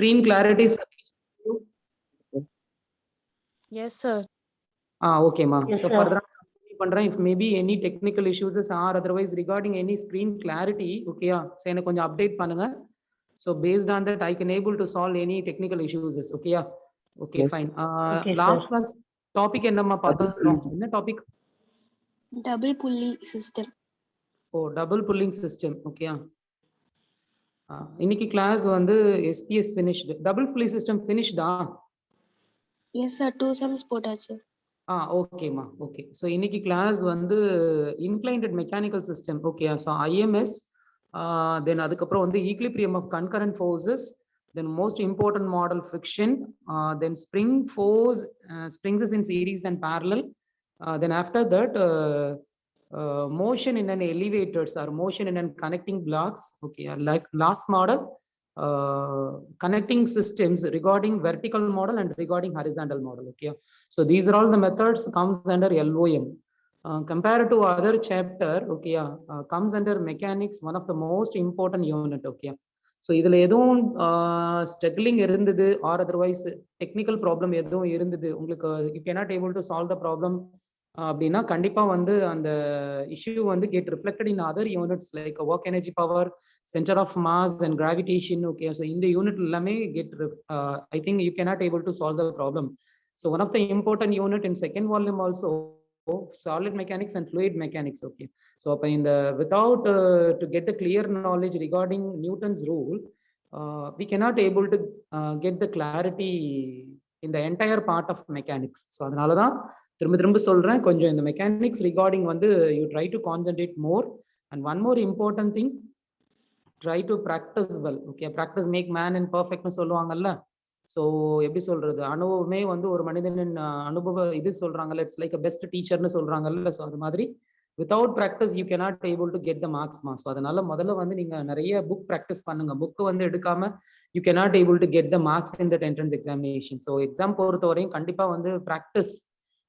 screen clarity is Yes, sir. okay ma. Yes, So sir. further பண்றேன், if maybe any technical issues or otherwise regarding any screen clarity, okay so எனக்கு கொஞ்சம் update பண்ணுங்க. So based on that I can able to solve any technical issues, okay okay Yes. fine. Okay, Last sir. class topic என்னம்மா பார்த்தோம்? என்ன topic? double pulley system. Double pulling system, okay. இன்னைக்கு class வந்து SPS finished. Double pulling system ஃபினிஷ்டா? Yes sir, 2 sums போட்டாச்சு. ஓகேம்மா, okay. So இன்னைக்கு class வந்து inclined mechanical system, okay. So IMS, then அதுக்கப்புறம் வந்து equilibrium of concurrent forces, then most important model friction, then spring force, springs is in series and parallel, then after that motion in an elevators or motion in an connecting blocks, okay. Like last model, connecting systems regarding vertical model and regarding horizontal model, okay. So these are all the methods comes under LOM. Compared to other chapter, okay, comes under mechanics, one of the most important unit, okay. So இதில் எதுவும் struggling இருந்தது or otherwise technical problem எதுவும் இருந்தது உங்களுக்கு, you cannot able to solve the problem அப்படின்னா கண்டிப்பாக வந்து அந்த இஷ்யூ வந்து get reflected in other units like work energy power, centre of mass and gravitation, okay. So இந்த யூனிட் எல்லாமே get I think you cannot able to solve the problem. So one of the important unit in second volume also solid mechanics and fluid mechanics, okay. So in the without to get the clear knowledge regarding Newton's rule, we cannot able to get the clarity in the entire part of mechanics. So அதனால தான் திரும்ப சொல்றேன், கொஞ்சம் இந்த mechanics regarding வந்து you try to concentrate more, and one more important thing, try to practice well, okay. Practice make man and perfect னு சொல்லுவாங்கல்ல. So எப்படி சொல்றது, அனுபவமே வந்து ஒரு மனிதனின் அனுபவ இது சொல்றாங்கல்ல, இட்ஸ் லைக் பெஸ்ட் டீச்சர்னு சொல்றாங்கல்ல. ஸோ அது மாதிரி without practice you cannot able to get the மார்க்ஸ்மா. ஸோ அதனால முதல்ல வந்து நீங்க நிறைய புக் ப்ராக்டிஸ் பண்ணுங்க. புக்கு வந்து எடுக்காம you cannot able to get the marks in that entrance examination. So exam பொறுத்த வரையும் கண்டிப்பா வந்து ப்ராக்டிஸ்,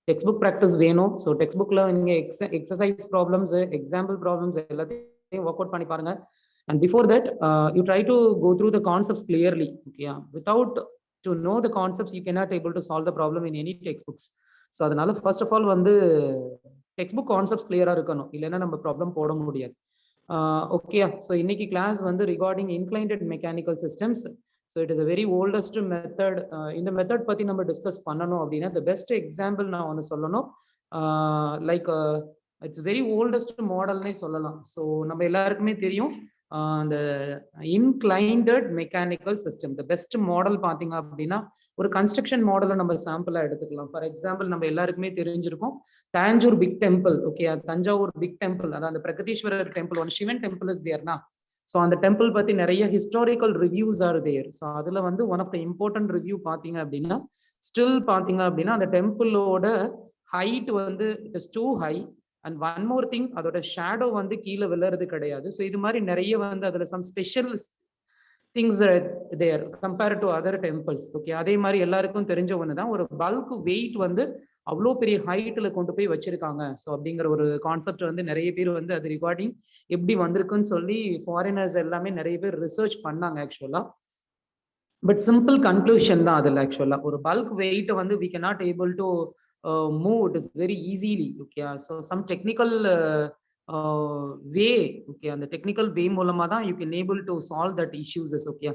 டெக்ஸ்ட் புக் ப்ராக்டிஸ் வேணும். ஸோ டெக்ஸ்ட் புக்ல நீங்க எக்ஸசைஸ் ப்ராப்ளம்ஸ், எக்ஸாம்பிள் ப்ராப்ளம்ஸ் எல்லாத்தையும் ஒர்க் அவுட் பண்ணி பாருங்க. And before that, you try to go through the concepts clearly, okay. Without to know the concepts, you cannot able to solve the problem in any textbooks. So அதனால first of all வந்து textbook concepts clear-ஆ இருக்கணும், இல்லைன்னா நம்ம problem போட முடியாது. Okay. So இன்னைக்கு class வந்து regarding inclined mechanical systems. So it is a very oldest method. இந்த மெத்தட் பத்தி நம்ம டிஸ்கஸ் பண்ணணும் அப்படின்னா த பெஸ்ட் எக்ஸாம்பிள் நான் ஒன்று சொல்லணும், லைக் இட்ஸ் வெரி ஓல்டஸ்ட் மாடல்னே சொல்லலாம். ஸோ நம்ம எல்லாருக்குமே தெரியும் அந்த inclined mechanical system. The best model பார்த்தீங்க அப்படின்னா ஒரு கன்ஸ்ட்ரக்ஷன் மாடலை நம்ம சாம்பிளா எடுத்துக்கலாம். ஃபார் எக்ஸாம்பிள் நம்ம எல்லாருக்குமே தெரிஞ்சிருக்கும் Thanjavur big temple, okay. Thanjavur big temple, அதாவது அந்த Brihadeeswarar temple, one Sivan temple is தேர்னா. ஸோ அந்த டெம்பிள் பத்தி நிறைய historical reviews are there. So அதுல வந்து one of the important review பார்த்தீங்க அப்படின்னா ஸ்டில் பார்த்தீங்க அப்படின்னா அந்த டெம்பிளோட ஹைட் வந்து it is too high. And one more thing, அதோட ஷேடோ வந்து கீழே விழுறது கிடையாது. ஸோ இது மாதிரி நிறைய வந்து அதுல some special things there compared to other temples, okay. அதே மாதிரி எல்லாருக்கும் தெரிஞ்ச ஒன்று தான், ஒரு பல்க் வெயிட் வந்து அவ்வளோ பெரிய ஹைட்ல கொண்டு போய் வச்சிருக்காங்க. ஸோ அப்படிங்கிற ஒரு கான்செப்ட் வந்து நிறைய பேர் வந்து அது ரிகார்டிங் எப்படி வந்திருக்குன்னு சொல்லி ஃபாரினர்ஸ் எல்லாமே நிறைய பேர் ரிசர்ச் பண்ணாங்க ஆக்சுவலா. பட் சிம்பிள் கன்க்ளூஷன் தான் அதில் ஆக்சுவலா. ஒரு பல்க் வெயிட்டை வந்து we cannot able to move it is very easily, okay. So some technical way, okay, அந்த டெக்னிக்கல் வே மூலமா தான் you can able to solve that issues, okay.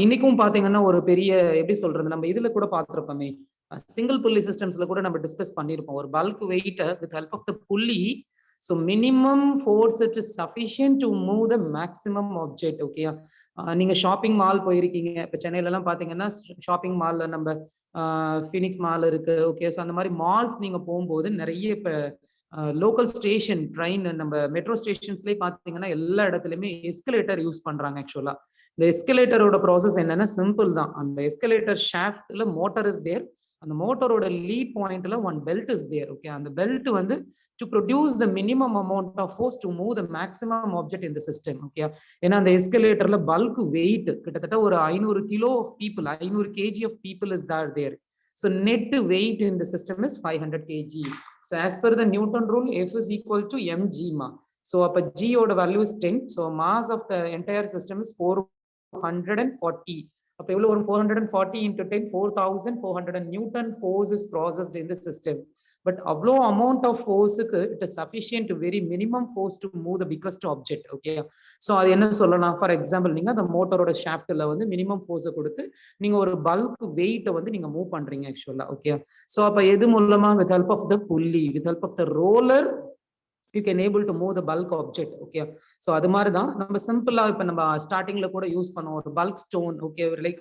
இன்னைக்கும் பாத்தீங்கன்னா ஒரு பெரிய எப்படி சொல்றது, நம்ம இதுல கூட பார்த்திருப்போமே, சிங்கிள் புள்ளி சிஸ்டம்ஸ்ல கூட நம்ம டிஸ்கஸ் பண்ணியிருப்போம். ஒரு பல்க் வெயிட்டை வித் ஹெல்ப் ஆஃப் த புள்ளி, so minimum force it is sufficient to move the maximum object, okay. நீங்க ஷாப்பிங் மால் போயிருக்கீங்க, இப்ப சென்னையில எல்லாம் பாத்தீங்கன்னா ஷாப்பிங் மால்ல நம்ம ஃபீனிக்ஸ் மால் இருக்கு, ஓகே. ஸோ அந்த மாதிரி மால்ஸ் நீங்க போகும்போது நிறைய இப்ப லோக்கல் ஸ்டேஷன் ட்ரெயின், நம்ம மெட்ரோ ஸ்டேஷன்ஸ்லேயே பார்த்தீங்கன்னா எல்லா இடத்துலையுமே எஸ்கலேட்டர் யூஸ் பண்றாங்க ஆக்சுவலா. இந்த எஸ்கலேட்டரோட ப்ராசஸ் என்னன்னா சிம்பிள் தான். அந்த எஸ்கலேட்டர் ஷாஃப்ட்ல மோட்டர் இஸ் தேர், அந்த மோட்டரோட லீட் பாயிண்ட்ல one belt is there, okay. அந்த பெல்ட் வந்து to produce the minimum amount of force to move the maximum object in the system, okay. ஏன்னா அந்த எஸ்கலேட்டர்ல பல்க் வெயிட் கிட்டத்தட்ட ஒரு 500 kilo of people, 500 kg of people is there. So net weight in the system is 500 kg. So as per the Newton rule, F is equal to mg ma. So அப்ப g ஓட value is 10. So mass of the entire system is 440. அப்ப எவ்வளவு வரும் 440 into 10 4400 Newton force is processed in the system. But அவ்வளோ amount of force-க்கு it is sufficient to very minimum force to move the biggest object. Okay, so அது என்ன சொல்லலாம், for example நீங்க அந்த மோட்டரோட ஷாஃப்ட்ல வந்து மினிமம் ஃபோர்ஸை கொடுத்து நீங்க ஒரு பல்க் வெயிட்டை வந்து நீங்க மூவ் பண்றீங்க ஆக்சுவலா. ஓகே, ஸோ அப்ப எது மூலமா, with help of the pulley, with help of the roller you can able to move the bulk object. Okay, so அது மாதிரி தான் நம்ம சிம்பிளா இப்ப நம்ம ஸ்டார்டிங்ல கூட யூஸ் பண்ணுவோம் ஒரு பல்க் ஸ்டோன். ஓகே, லைக்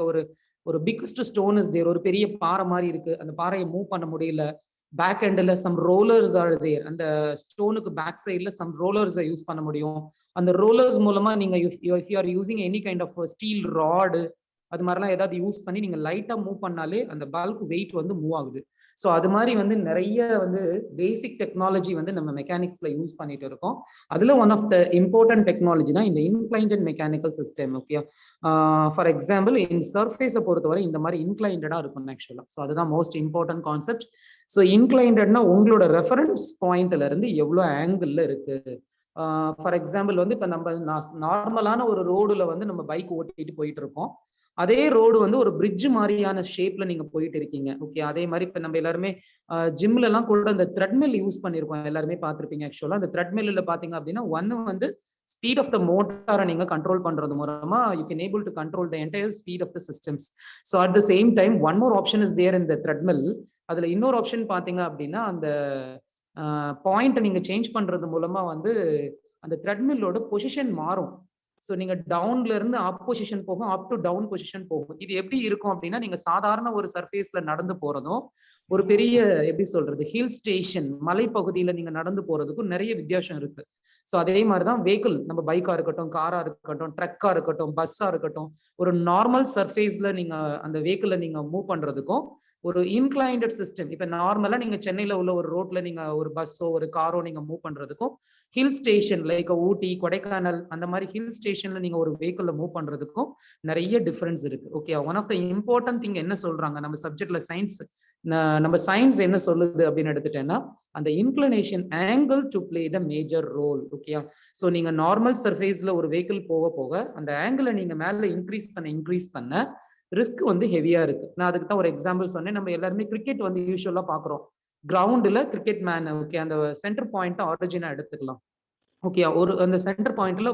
ஒரு பிக்கஸ்ட் ஸ்டோன் இஸ் தேர், ஒரு பெரிய பாறை மாதிரி இருக்கு, அந்த பாறையை மூவ் பண்ண முடியல, பேக் எண்ட்ல சம் ரோலர்ஸ் ஆர் தேர், அந்த ஸ்டோனுக்கு பேக் சைட்ல சம் ரோலர்ஸை யூஸ் பண்ண முடியும். அந்த ரோலர்ஸ் மூலமா நீங்க if you are using any kind of steel rod அது மாதிரிலாம் ஏதாவது யூஸ் பண்ணி நீங்க லைட்டா மூவ் பண்ணாலே அந்த பல்க் வெயிட் வந்து மூவ் ஆகுது. ஸோ அது மாதிரி வந்து நிறைய வந்து பேசிக் டெக்னாலஜி வந்து நம்ம மெக்கானிக்ஸ்ல யூஸ் பண்ணிட்டு இருக்கோம். அதுல one of the important technology தான் இந்த inclined mechanical system. Okay, for example இந்த சர்ஃபேஸை பொறுத்தவரை இந்த மாதிரி இன்க்ளைண்டடா இருக்கும் ஆக்சுவலா. ஸோ அதுதான் மோஸ்ட் இம்பார்ட்டன்ட் கான்செப்ட். ஸோ இன்க்ளைண்டட்னா உங்களோட ரெஃபரன்ஸ் பாயிண்ட்ல இருந்து எவ்வளவு ஆங்கிள் இருக்கு. ஃபார் எக்ஸாம்பிள் வந்து இப்ப நம்ம நார்மலான ஒரு ரோடுல வந்து நம்ம பைக் ஓட்டிட்டு போயிட்டு இருக்கோம். அதே ரோடு வந்து ஒரு பிரிட்ஜ் மாதிரியான ஷேப்ல நீங்க போயிட்டு இருக்கீங்க. ஓகே, அதே மாதிரி இப்ப நம்ம எல்லாருமே ஜிம்ல எல்லாம் கூட அந்த த்ரெட்மில் யூஸ் பண்ணிருக்கோம், எல்லாருமே பார்த்திருப்பீங்க. ஆக்சுவலா அந்த த்ரெட்மில்ல பாத்தீங்க அப்படின்னா ஒன்னு வந்து ஸ்பீட் ஆஃப் த மோட்டாரை நீங்க கண்ட்ரோல் பண்றது மூலமா you can able to control the entire speed of the systems. So at the same time one more option is there in the treadmill. அதுல இன்னொரு ஆப்ஷன் பாத்தீங்க அப்படின்னா அந்த பாயிண்ட் நீங்க சேஞ்ச் பண்றது மூலமா வந்து அந்த த்ரெட்மில்லோட பொசிஷன் மாறும். ஸோ நீங்க டவுன்ல இருந்து அப் பொசிஷன் போகும், அப் டு டவுன் பொசிஷன் போகும். இது எப்படி இருக்கும் அப்படின்னா நீங்க சாதாரண ஒரு சர்ஃபேஸ்ல நடந்து போறதும் ஒரு பெரிய எப்படி சொல்றது ஹில் ஸ்டேஷன் மலைப்பகுதியில நீங்க நடந்து போறதுக்கும் நிறைய வித்தியாசம் இருக்கு. ஸோ அதே மாதிரிதான் வெஹிக்கிள், நம்ம பைக்கா இருக்கட்டும், காரா இருக்கட்டும், ட்ரக்கா இருக்கட்டும், பஸ்ஸா இருக்கட்டும், ஒரு நார்மல் சர்ஃபேஸ்ல நீங்க அந்த வெஹிக்கிளை நீங்க மூவ் பண்றதுக்கும் ஒரு இன்க்ளைண்டட் சிஸ்டம், இப்ப நார்மலா நீங்க சென்னையில உள்ள ஒரு ரோட்ல நீங்க ஒரு பஸ்ஸோ ஒரு காரோ நீங்க மூவ் பண்றதுக்கும் ஹில் ஸ்டேஷன் லைக் ஊட்டி, கொடைக்கானல் அந்த மாதிரி ஹில் ஸ்டேஷன்ல நீங்க ஒரு வெஹிக்கிள் மூவ் பண்றதுக்கும் நிறைய டிஃபரன்ஸ் இருக்கு. Okay, one of the important thing என்ன சொல்றாங்க நம்ம சப்ஜெக்ட்ல சயின்ஸ், நம்ம சயின்ஸ் என்ன சொல்லுது அப்படின்னு எடுத்துட்டேன்னா அந்த inclination angle to play the major role. Okay, so நீங்க நார்மல் சர்ஃபேஸ்ல ஒரு வெஹிக்கிள் போக போக அந்த ஆங்கிளை நீங்க மேல இன்க்ரீஸ் பண்ண ரிஸ்க் வந்து ஹெவியா இருக்கு. நான் அதுக்கு தான் ஒரு எக்ஸாம்பிள் சொன்னேன். நம்ம எல்லாருமே கிரிக்கெட் வந்து யூஸ்வலா பாக்குறோம், கிரவுண்ட்ல கிரிக்கெட் மேன். ஓகே, அந்த சென்டர் பாயிண்ட் ஆரிஜினா எடுத்துக்கலாம். ஓகே, அந்த சென்டர் பாயிண்ட்ல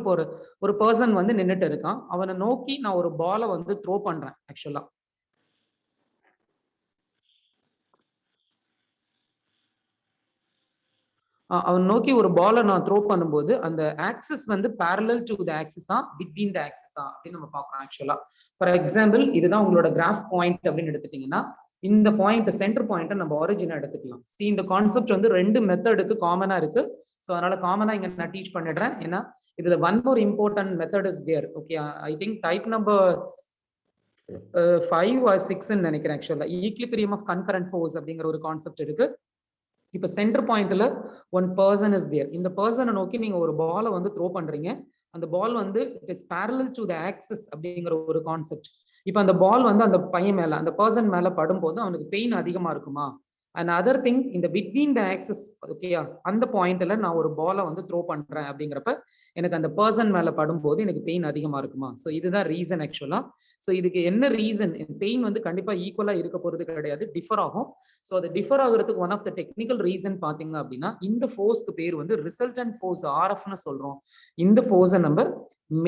ஒரு பர்சன் வந்து நின்னுட்டு இருக்கான். அவனை நோக்கி நான் ஒரு பாலை வந்து த்ரோ பண்றேன். ஆக்சுவலா அவன் நோக்கி ஒரு பாலை நான் த்ரோ பண்ணும்போது அந்த ஆக்சிஸ் வந்து parallel to the axis-ஆ between the axis-ஆ அப்படின்னு நம்ம பார்க்கறோம். ஆக்சுவலா ஃபார் எக்ஸாம்பிள் இதுதான் உங்களோட கிராஃப் பாயிண்ட் அப்படின்னு எடுத்துட்டீங்கன்னா இந்த பாயிண்ட் சென்டர் பாயிண்ட் நம்ம ஒரிஜினா எடுத்துக்கலாம். இந்த கான்செப்ட் வந்து ரெண்டு மெத்தடுக்கு காமனா இருக்கு. ஸோ அதனால காமனா இங்க நான் டீச் பண்ணிடுறேன். ஏன்னா இதுல one more important method is there. Okay, I think type number 5 or 6 நினைக்கிறேன். ஆக்சுவலா ஈக்லிபிரியம் ஆஃப் கன்கரண்ட் ஃபோர்ஸ் அப்படிங்கிற ஒரு கான்செப்ட் இருக்கு. இப்ப சென்டர் பாயிண்ட்ல ஒன் பர்சன் இஸ் தேர். இந்த பர்சனை நோக்கி நீங்க ஒரு பாலை வந்து த்ரோ பண்றீங்க. அந்த பால் வந்து it is parallel to the axis அப்படிங்கிற ஒரு கான்செப்ட். இப்ப அந்த பால் வந்து அந்த பையன் மேல அந்த பர்சன் மேல படும்போது அவனுக்கு பெயின் அதிகமா இருக்குமா? அண்ட் அதர் திங் இந்த பிட்வீன் த ஆக்சிஸ், ஓகேயா, அந்த பாயிண்ட்ல நான் ஒரு பாலை வந்து த்ரோ பண்றேன் அப்படிங்கிறப்ப எனக்கு அந்த பர்சன் மேல படும்போது எனக்கு பெயின் அதிகமா இருக்குமா? ஸோ இதுதான் ரீசன் ஆக்சுவலா. ஸோ இதுக்கு என்ன ரீசன், பெயின் வந்து கண்டிப்பா ஈக்குவலா இருக்க போறது கிடையாது, டிஃபர் ஆகும். ஸோ அது டிஃபர் ஆகுறதுக்கு one of the technical reason பாத்தீங்க அப்படின்னா இந்த ஃபோர்ஸ்க்கு பேர் வந்து ரிசல்டன்ட் ஃபோர்ஸ் ஆர்எஃப்னு சொல்றோம். இந்த ஃபோர்ஸை நம்ம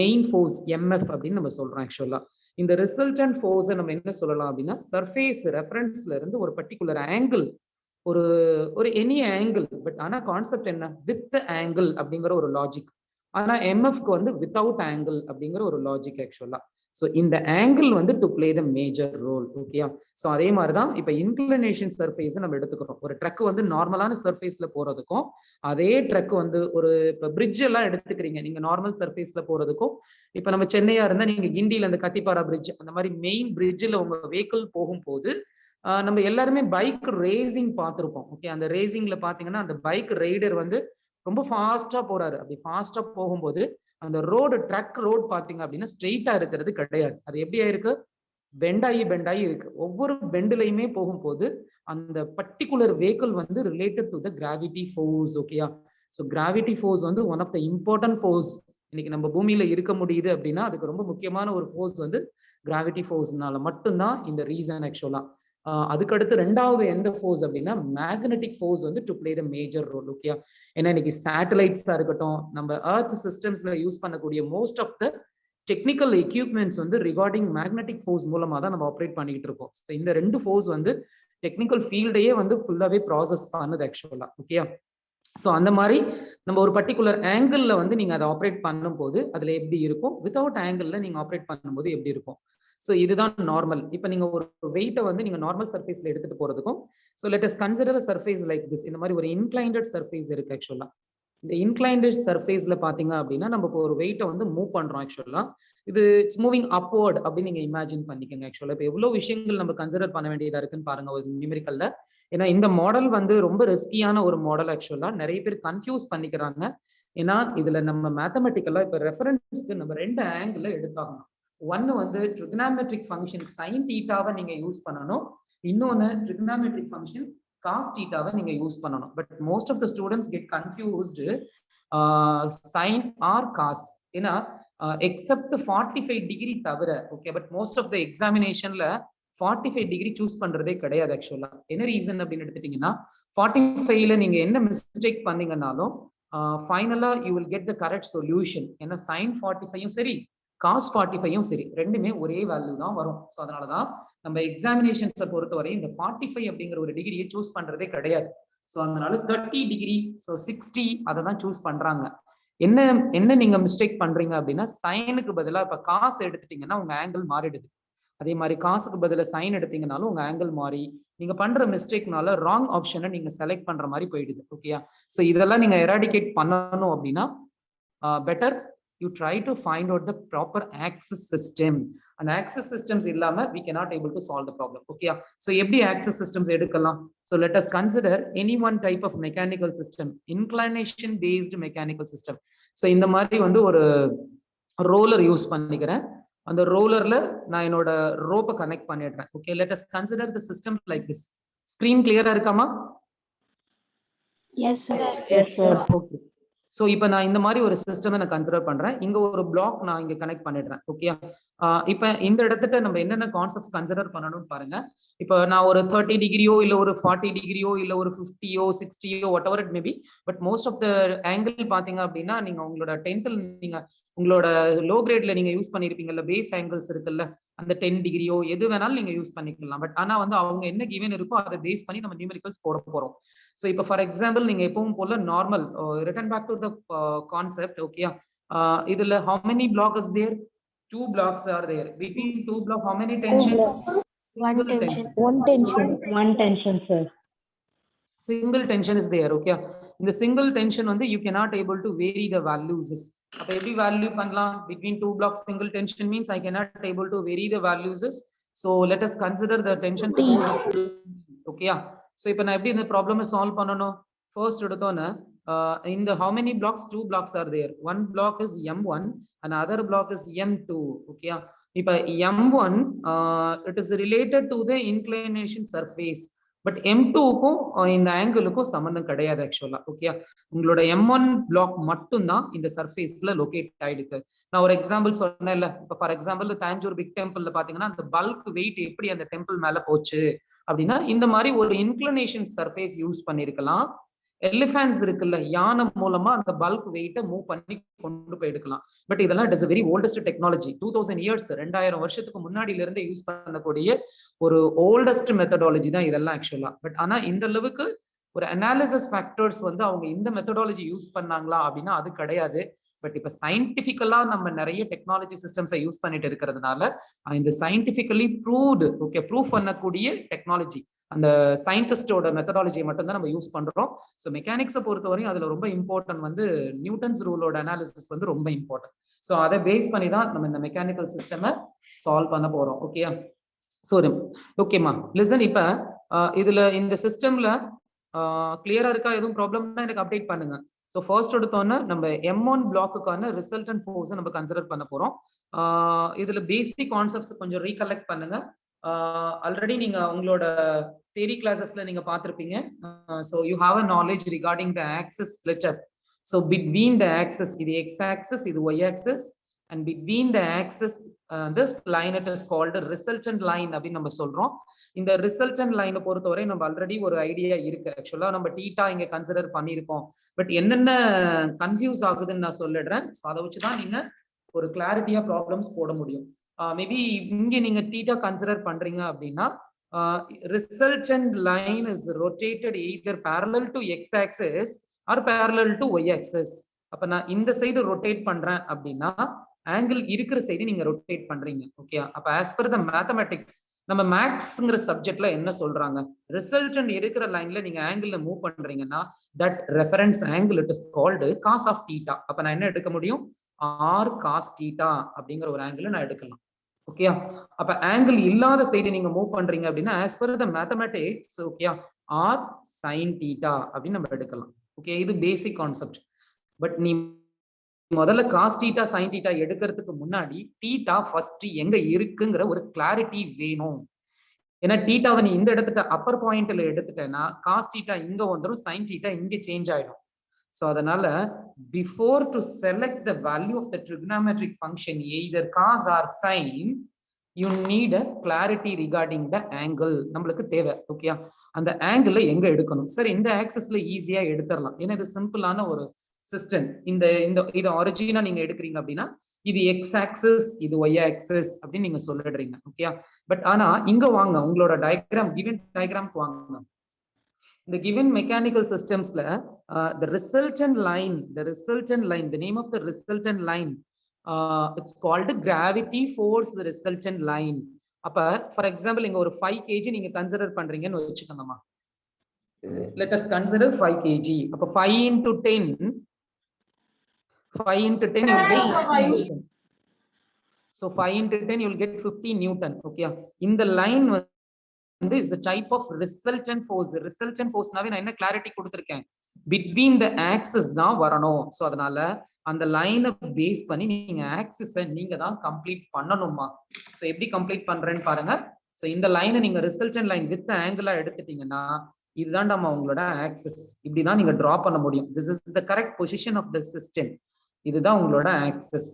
மெயின் ஃபோர்ஸ் எம்எஃப் அப்படின்னு நம்ம சொல்றோம். ஆக்சுவலா இந்த ரிசல்டன்ட் ஃபோர்ஸை நம்ம என்ன சொல்லலாம் அப்படின்னா சர்ஃபேஸ் ரெஃபரன்ஸ்ல இருந்து ஒரு பர்டிகுலர் ஆங்கிள், ஒரு எனி ஆங்கிள், பட் ஆனா கான்செப்ட் என்ன, வித் ஆங்கிள் அப்படிங்கிற ஒரு லாஜிக். ஆனா எம்எஃப்க்கு வந்து வித்தவுட் ஆங்கிள் அப்படிங்கிற ஒரு லாஜிக் ஆக்சுவலா. ஸோ இந்த ஆங்கிள் வந்து to play the major role. ஓகேயா, ஸோ அதே மாதிரிதான் இப்ப இன்க்ளினேஷன் சர்ஃபேஸ் நம்ம எடுத்துக்கிறோம். ஒரு ட்ரக் வந்து நார்மலான சர்ஃபேஸ்ல போறதுக்கும் அதே ட்ரக் வந்து ஒரு இப்ப பிரிட்ஜ் எல்லாம் எடுத்துக்கிறீங்க நீங்க நார்மல் சர்ஃபேஸ்ல போறதுக்கும், இப்ப நம்ம சென்னையா இருந்தா நீங்க கிண்டியில அந்த கத்திப்பாரா பிரிட்ஜ் அந்த மாதிரி மெயின் பிரிட்ஜில் உங்க வெஹிக்கிள் போகும்போது நம்ம எல்லாருமே பைக் ரேசிங் பார்த்திருப்போம். ஓகே, அந்த ரேசிங்ல பாத்தீங்கன்னா அந்த பைக் ரைடர் வந்து ரொம்ப ஃபாஸ்டா போறாரு. அப்படி ஃபாஸ்டா போகும்போது அந்த ரோடு ட்ரக் ரோடு பாத்தீங்க அப்படின்னா ஸ்ட்ரெயிட்டா இருக்கிறது கிடையாது. அது எப்படி ஆயிருக்கு, பெண்டாகி இருக்கு. ஒவ்வொரு பெண்டுலையுமே போகும்போது அந்த பர்டிகுலர் வெஹிக்கிள் வந்து related to the gravity force. ஓகேயா, ஸோ கிராவிட்டி ஃபோர்ஸ் வந்து one of the important force இன்னைக்கு நம்ம பூமியில இருக்க முடியுது அப்படின்னா அதுக்கு ரொம்ப முக்கியமான ஒரு ஃபோர்ஸ் வந்து கிராவிட்டி ஃபோர்ஸ்னால மட்டும்தான் இந்த ரீசன் ஆக்சுவலா. அதுக்கடுத்து ரெண்டாவது எந்த ஃபோர்ஸ் அப்படின்னா மேக்னெட்டிக் ஃபோர்ஸ் வந்து to play the major role. Okay, ஏன்னா இன்னைக்கு சேட்டலைட்ஸா இருக்கட்டும், நம்ம எர்த் சிஸ்டம்ஸ்ல யூஸ் பண்ணக்கூடிய most of the technical equipments வந்து ரிகார்டிங் மேக்னெட்டிக் ஃபோர்ஸ் மூலமா தான் நம்ம ஆப்ரேட் பண்ணிக்கிட்டு இருக்கோம். இந்த ரெண்டு ஃபோர்ஸ் வந்து டெக்னிக்கல் ஃபீல்டையே வந்து ஃபுல்லாவே ப்ராசஸ் பண்ணுது ஆக்சுவலா. ஓகே, ஸோ அந்த மாதிரி நம்ம ஒரு பர்டிகுலர் ஆங்கிள் வந்து நீங்க அதை ஆப்ரேட் பண்ணும்போது அதுல எப்படி இருக்கும், வித்தவுட் ஆங்கிள் நீங்க ஆப்ரேட் பண்ணும்போது எப்படி இருக்கும். ஸோ இதுதான் நார்மல். இப்போ நீங்க ஒரு வெயிட்டை வந்து நீங்க நார்மல் சர்ஃபேஸ்ல எடுத்துட்டு போறதுக்கும், so let us consider surface like this. இந்த மாதிரி ஒரு இன்க்ளைண்டட் சர்ஃபேஸ் இருக்கு ஆக்சுவலா. இந்த இன்க்ளைண்டட் சர்ஃபேஸ்ல பாத்தீங்க அப்படின்னா நம்ம இப்போ ஒரு வெயிட்டை வந்து மூவ் பண்றோம் ஆக்சுவலா. இது இட்ஸ் மூவிங் அப்வர்ட் அப்படின்னு நீங்க இமேஜின் பண்ணிக்கோங்க ஆக்சுவலா. இப்போ எவ்வளவு விஷயங்கள் நம்ம கன்சிடர் பண்ண வேண்டியதா இருக்குன்னு பாருங்க ஒரு நியூமெரிக்கல்ல. ஏன்னா இந்த மாடல் வந்து ரொம்ப ரிஸ்கியான ஒரு மாடல் ஆக்சுவலா. நிறைய பேர் கன்ஃபியூஸ் பண்ணிக்கிறாங்க. ஏன்னா இதுல நம்ம மேத்தமெட்டிக்கலா இப்ப ரெஃபரன்ஸ்க்கு நம்ம ரெண்டு ஆங்கிள் எடுத்தாகணும். ஒன்னு வந்து ட்ரிகனாமெட்ரிக் ஃபங்க்ஷன் சைன் தீட்டாவை நீங்க யூஸ் பண்ணணும், இன்னொன்னு ட்ரிகனாமெட்ரிக் ஃபங்க்ஷன் காஸ் தீட்டாவை நீங்க யூஸ் பண்ணணும். But most of the students get confused sine or cos. ஏன்னா எக்ஸப்ட் 45 டிகிரி தவிர, okay, but most of the எக்ஸாமினேஷன்ல 45 டிகிரி சூஸ் பண்றதே கிடையாது ஆக்சுவலா. என்ன ரீசன் அப்படின்னு எடுத்துட்டீங்கன்னா 45ல நீங்க என்ன மிஸ்டேக் பண்ணீங்கன்னாலும் ஃபைனலா you will get the correct solution. ஏன்னா சைன் 45யும் சரி காஸ் 45யும் சரி ரெண்டுமே ஒரே வேல்யூ தான் வரும். ஸோ அதனாலதான் நம்ம எக்ஸாமினேஷன்ஸை பொறுத்தவரை இந்த 45 அப்படிங்கிற ஒரு டிகிரியை சூஸ் பண்றதே கிடையாது. ஸோ அதனால 30 டிகிரி, ஸோ 60 அதை தான் சூஸ் பண்றாங்க. என்ன என்ன நீங்க மிஸ்டேக் பண்றீங்க அப்படின்னா சைனுக்கு பதிலாக இப்ப காசு எடுத்துட்டீங்கன்னா உங்க ஆங்கிள் மாறிடுது. அதே மாதிரி காசுக்கு பதில சைன் எடுத்தீங்கனாலும் உங்க ஆங்கிள் மாறி நீங்க பண்ற மிஸ்டேக்னால ராங் ஆப்ஷனை நீங்க செலக்ட் பண்ற மாதிரி போயிடுது. ஓகேயா, சோ இதெல்லாம் நீங்க எராடிகேட் பண்ணணும் அப்படின்னா better you try to find out the proper axis system. அந்த ஆக்சிஸ் சிஸ்டம்ஸ் இல்லாம we cannot able to solve the problem. ஓகேயா, சோ எப்படி ஆக்சிஸ் சிஸ்டம்ஸ் எடுக்கலாம்? So let us consider any one type of mechanical system, inclination based mechanical system. So இந்த மாதிரி வந்து ஒரு roller use பண்ணிக்கிறேன். அந்த ரோலர்ல நான் என்னோட ரோப்பை கனெக்ட் பண்ணிடுறேன். Okay, let us consider the system like this. Screen கிளியரா இருக்காமா? Yes sir. Yes sir. Okay, so இப்போ நான் இந்த மாதிரி ஒரு சிஸ்டம் நான் கன்சிடர் பண்றேன். இங்க ஒரு பிளாக் நான் இங்க கனெக்ட் பண்ணிடுறேன். ஓகே, இப்போ இந்த இடத்துல நம்ம என்னென்ன கான்செப்ட்ஸ் கன்சிடர் பண்ணணும்னு பாருங்க. இப்போ நான் ஒரு 30 டிகிரியோ இல்ல ஒரு 40 டிகிரியோ இல்ல ஒரு 50யோ 60யோ whatever it maybe, but most of the angle பாத்தீங்க அப்படின்னா நீங்க உங்களோட டென்த்தில் நீங்க உங்களோட லோ கிரேட்ல நீங்க யூஸ் பண்ணிருப்பீங்கல்ல பேஸ் ஆங்கிள்ஸ் இருக்குல்ல, அந்த 10 டிகிரியோ எது வேணாலும் நீங்க யூஸ் பண்ணிக்கலாம். பட் ஆனா வந்து அவங்க என்ன கிவன் இருக்கோ அதை பேஸ் பண்ணி நம்ம நியூமெரிக்கல்ஸ் போட போறோம். ஸோ இப்போ ஃபார் எக்ஸாம்பிள் நீங்க எப்பவும் போல normal return back to the concept. Okay, இதுல how many block is there? 2 blocks are there. Between 2 block how many tensions? One tension. One tension sir. Single tension is there. Okay, in the single tension வந்து you cannot able to vary the values. அப்ப எப்படி value பண்ணலாம்? Between 2 blocks single tension means I cannot able to vary the values. So let us consider the tension. Okay, so இப்போ நான் எப்படி இந்த ப்ராப்ளமை solve பண்ணணும்? First எடுத்தோன்னே இந்த how many blocks? 2 blocks are there. One block is M1 and other block is M2. Okay, இப்போ M1 it is related to the inclination surface, but M2க்கும் இந்த ஆங்கிளுக்கும் சம்பந்தம் கிடையாது ஆக்சுவலா. ஓகே, உங்களோட M1 பிளாக் மட்டும் தான் இந்த சர்ஃபேஸ்ல லொகேட் ஆயிடுக்கு. நான் ஒரு எக்ஸாம்பிள் சொன்னேன்ல, இப்போ ஃபார் எக்ஸாம்பிள் தாஞ்சூர் பிக் டெம்பிள்ல பாத்தீங்கன்னா அந்த பல்க் வெயிட் எப்படி அந்த டெம்பிள் மேல போச்சு அப்படின்னா இந்த மாதிரி ஒரு இன்க்ளினேஷன் சர்ஃபேஸ் யூஸ் பண்ணிருக்கலாம். எலிஃபேன்ட்ஸ் இருக்குல்ல, யானை மூலமா அந்த பல்க் வெயிட்டை மூவ் பண்ணி கொண்டு போய் எடுக்கலாம். பட் இதெல்லாம் it is very oldest technology. 2000 years 2000 வருஷத்துக்கு முன்னாடில இருந்து யூஸ் பண்ணக்கூடிய ஒரு ஓல்டஸ்ட் மெத்தடாலஜி தான் இதெல்லாம் ஆக்சுவலா. பட் ஆனா இந்த அளவுக்கு ஒரு அனாலிசிஸ் ஃபேக்டர்ஸ் வந்து அவங்க இந்த மெத்தடாலஜி யூஸ் பண்ணாங்களா அப்படின்னா அது கிடையாது. பட் இப்ப சயின்டிபிக்கலா நம்ம நிறைய டெக்னாலஜி சிஸ்டம்ஸை யூஸ் பண்ணிட்டு இருக்கிறதுனால இந்த சயின்டிபிக்கலி ப்ரூவ்டு, ஓகே, ப்ரூவ் பண்ணக்கூடிய டெக்னாலஜி அந்த சயின்டிஸ்டோட மெத்தடாலஜியை மட்டும் தான் நம்ம யூஸ் பண்றோம். ஸோ மெக்கானிக்ஸை பொறுத்தவரையும் அதுல ரொம்ப இம்பார்ட்டன்ட் வந்து நியூட்டன்ஸ் ரூலோட அனாலிசிஸ் வந்து ரொம்ப இம்பார்ட்டன்ட். ஸோ அதை பேஸ் பண்ணி தான் நம்ம இந்த மெக்கானிக்கல் சிஸ்டமை சால்வ் பண்ண போறோம். ஓகே, சரி, ஓகேம்மா லிசன். இப்ப இதுல இந்த சிஸ்டம்ல கிளியரா இருக்கா? எதுவும் ப்ராப்ளம்னா எனக்கு அப்டேட் பண்ணுங்க. ஸோ ஃபர்ஸ்ட் எடுத்தோன்னா நம்ம M1 பிளாக்குக்கான ரிசல்டன்ட் ஃபோர்ஸை நம்ம கன்சிடர் பண்ண போறோம். இதுல பேசிக் கான்செப்ட்ஸ் கொஞ்சம் ரீகலெக்ட் பண்ணுங்க. ஆல்ரெடி நீங்க உங்களோட தியரி கிளாஸஸ்ல நீங்க பார்த்திருப்பீங்க. So you have a knowledge regarding the axis split up. So between the axis, இது x axis, இது y axis, and between the axis, this line it is called a resultant line அப்படி நம்ம சொல்றோம். இந்த resultant line பொறுத்தவரை நம்ம already ஒரு idea இருக்கு. ஆக்சுவலா நம்ம தீட்டா இங்க கன்சிடர் பண்ணியிருக்கோம். பட் என்னென்ன கன்ஃபியூஸ் ஆகுதுன்னு நான் சொல்லிடுறேன். ஸோ அதை வச்சுதான் நீங்க ஒரு கிளாரிட்டியா ப்ராப்ளம்ஸ் போட முடியும். மேபி இங்க நீங்க தீட்டா கன்சிடர் பண்றீங்க அப்படின்னா resultant line is rotated either parallel to x axis or parallel to y axis. அப்ப நான் இந்த சைடு ரொட்டேட் பண்றேன் அப்படின்னா ஆங்கிள் இருக்கிற சைடு நீங்க ரொட்டேட் பண்றீங்க. ஓகே, அப்ப ஆஸ் பர் த மேத்தமெட்டிக்ஸ் நம்ம மேக்ஸ்ங்கிற சப்ஜெக்ட்ல என்ன சொல்றாங்க, ரிசல்டன்ட் இருக்கிற லைன்ல நீங்க ஆங்கிள் மூவ் பண்றீங்கன்னா that reference angle it is called cos of theta. அப்ப நான் என்ன எடுக்க முடியும், ஆர் காஸ் தீட்டா அப்படிங்கிற ஒரு ஆங்கிள் நான் எடுக்கலாம். ஓகேயா, அப்ப ஆங்கிள் இல்லாத சைடு நீங்க மூவ் பண்றீங்க அப்படின்னா ஆஸ் பர் த மேத்தமெட்டிக்ஸ் ஓகேயா ஆர் சைன் தீட்டா அப்படின்னு நம்ம எடுக்கலாம். ஓகே, இது பேசிக் கான்செப்ட். பட் நீ முதல்ல காஸ் தீட்டா சைன் தீட்டா எடுக்கிறதுக்கு முன்னாடி தீட்டா ஃபர்ஸ்ட் எங்க இருக்குங்கிற ஒரு கிளாரிட்டி வேணும். ஏன்னா தீட்டாவை நீ இந்த இடத்துல அப்பர் பாயிண்ட்ல எடுத்துட்டேன்னா காஸ் தீட்டா இங்க வந்துடும், சைன் தீட்டா இங்க சேஞ்ச் ஆயிடும். So அதனால before to select the value of the trigonometric function either cos or sin, you need a clarity regarding the angle. நம்மளுக்கு தேவை. ஓகேயா, அந்த ஆங்கிள் எங்க எடுக்கணும். சரி, இந்த ஆக்சிஸ்ல ஈஸியா எடுத்துடலாம். ஏன்னா இது சிம்பிளான ஒரு சிஸ்டம். இந்த இது ஒரிஜினா நீங்க எடுக்கிறீங்க அப்படின்னா இது எக்ஸ் ஆக்சிஸ், இது ஒய் ஆக்சிஸ் அப்படின்னு நீங்க சொல்லிடுறீங்க. ஓகேயா, பட் ஆனா இங்க வாங்க, உங்களோட டயக்ராம் கிவன் டயக்ராம்க்கு வாங்க. இந்த given mechanical systems the resultant line, the name of the resultant line it's called gravity force resultant line. அப்ப for example இங்க ஒரு 5 kg நீங்க கன்சிடர் பண்றீங்கன்னு வெச்சுக்கோங்கமா. let us consider 5 kg. அப்ப 5 into 10 you will get 50 Newton. So 5 into 10 you will get 50 Newton. Okay, இந்த line is the type of resultant force. Resultant force நாவே நான் என்ன clarity கொடுத்திருக்கேன், between the axis தான் வரணும். So அதனால அந்த லைனை பேஸ் பண்ணி நீங்க ஆக்சிஸை நீங்க தான் கம்ப்ளீட் பண்ணணுமா. சோ எப்படி கம்ப்ளீட் பண்றேன்னு பாருங்க. சோ இந்த லைனை நீங்க ரிசல்டன்ட் லைன் வித் ஆங்கிளா எடுத்துட்டீங்கன்னா இதுதான் நம்ம உங்களோட ஆக்சிஸ். இப்படிதான் நீங்க டிரா பண்ண முடியும். This is the correct position of the system. இதுதான் உங்களோட ஆக்சிஸ்.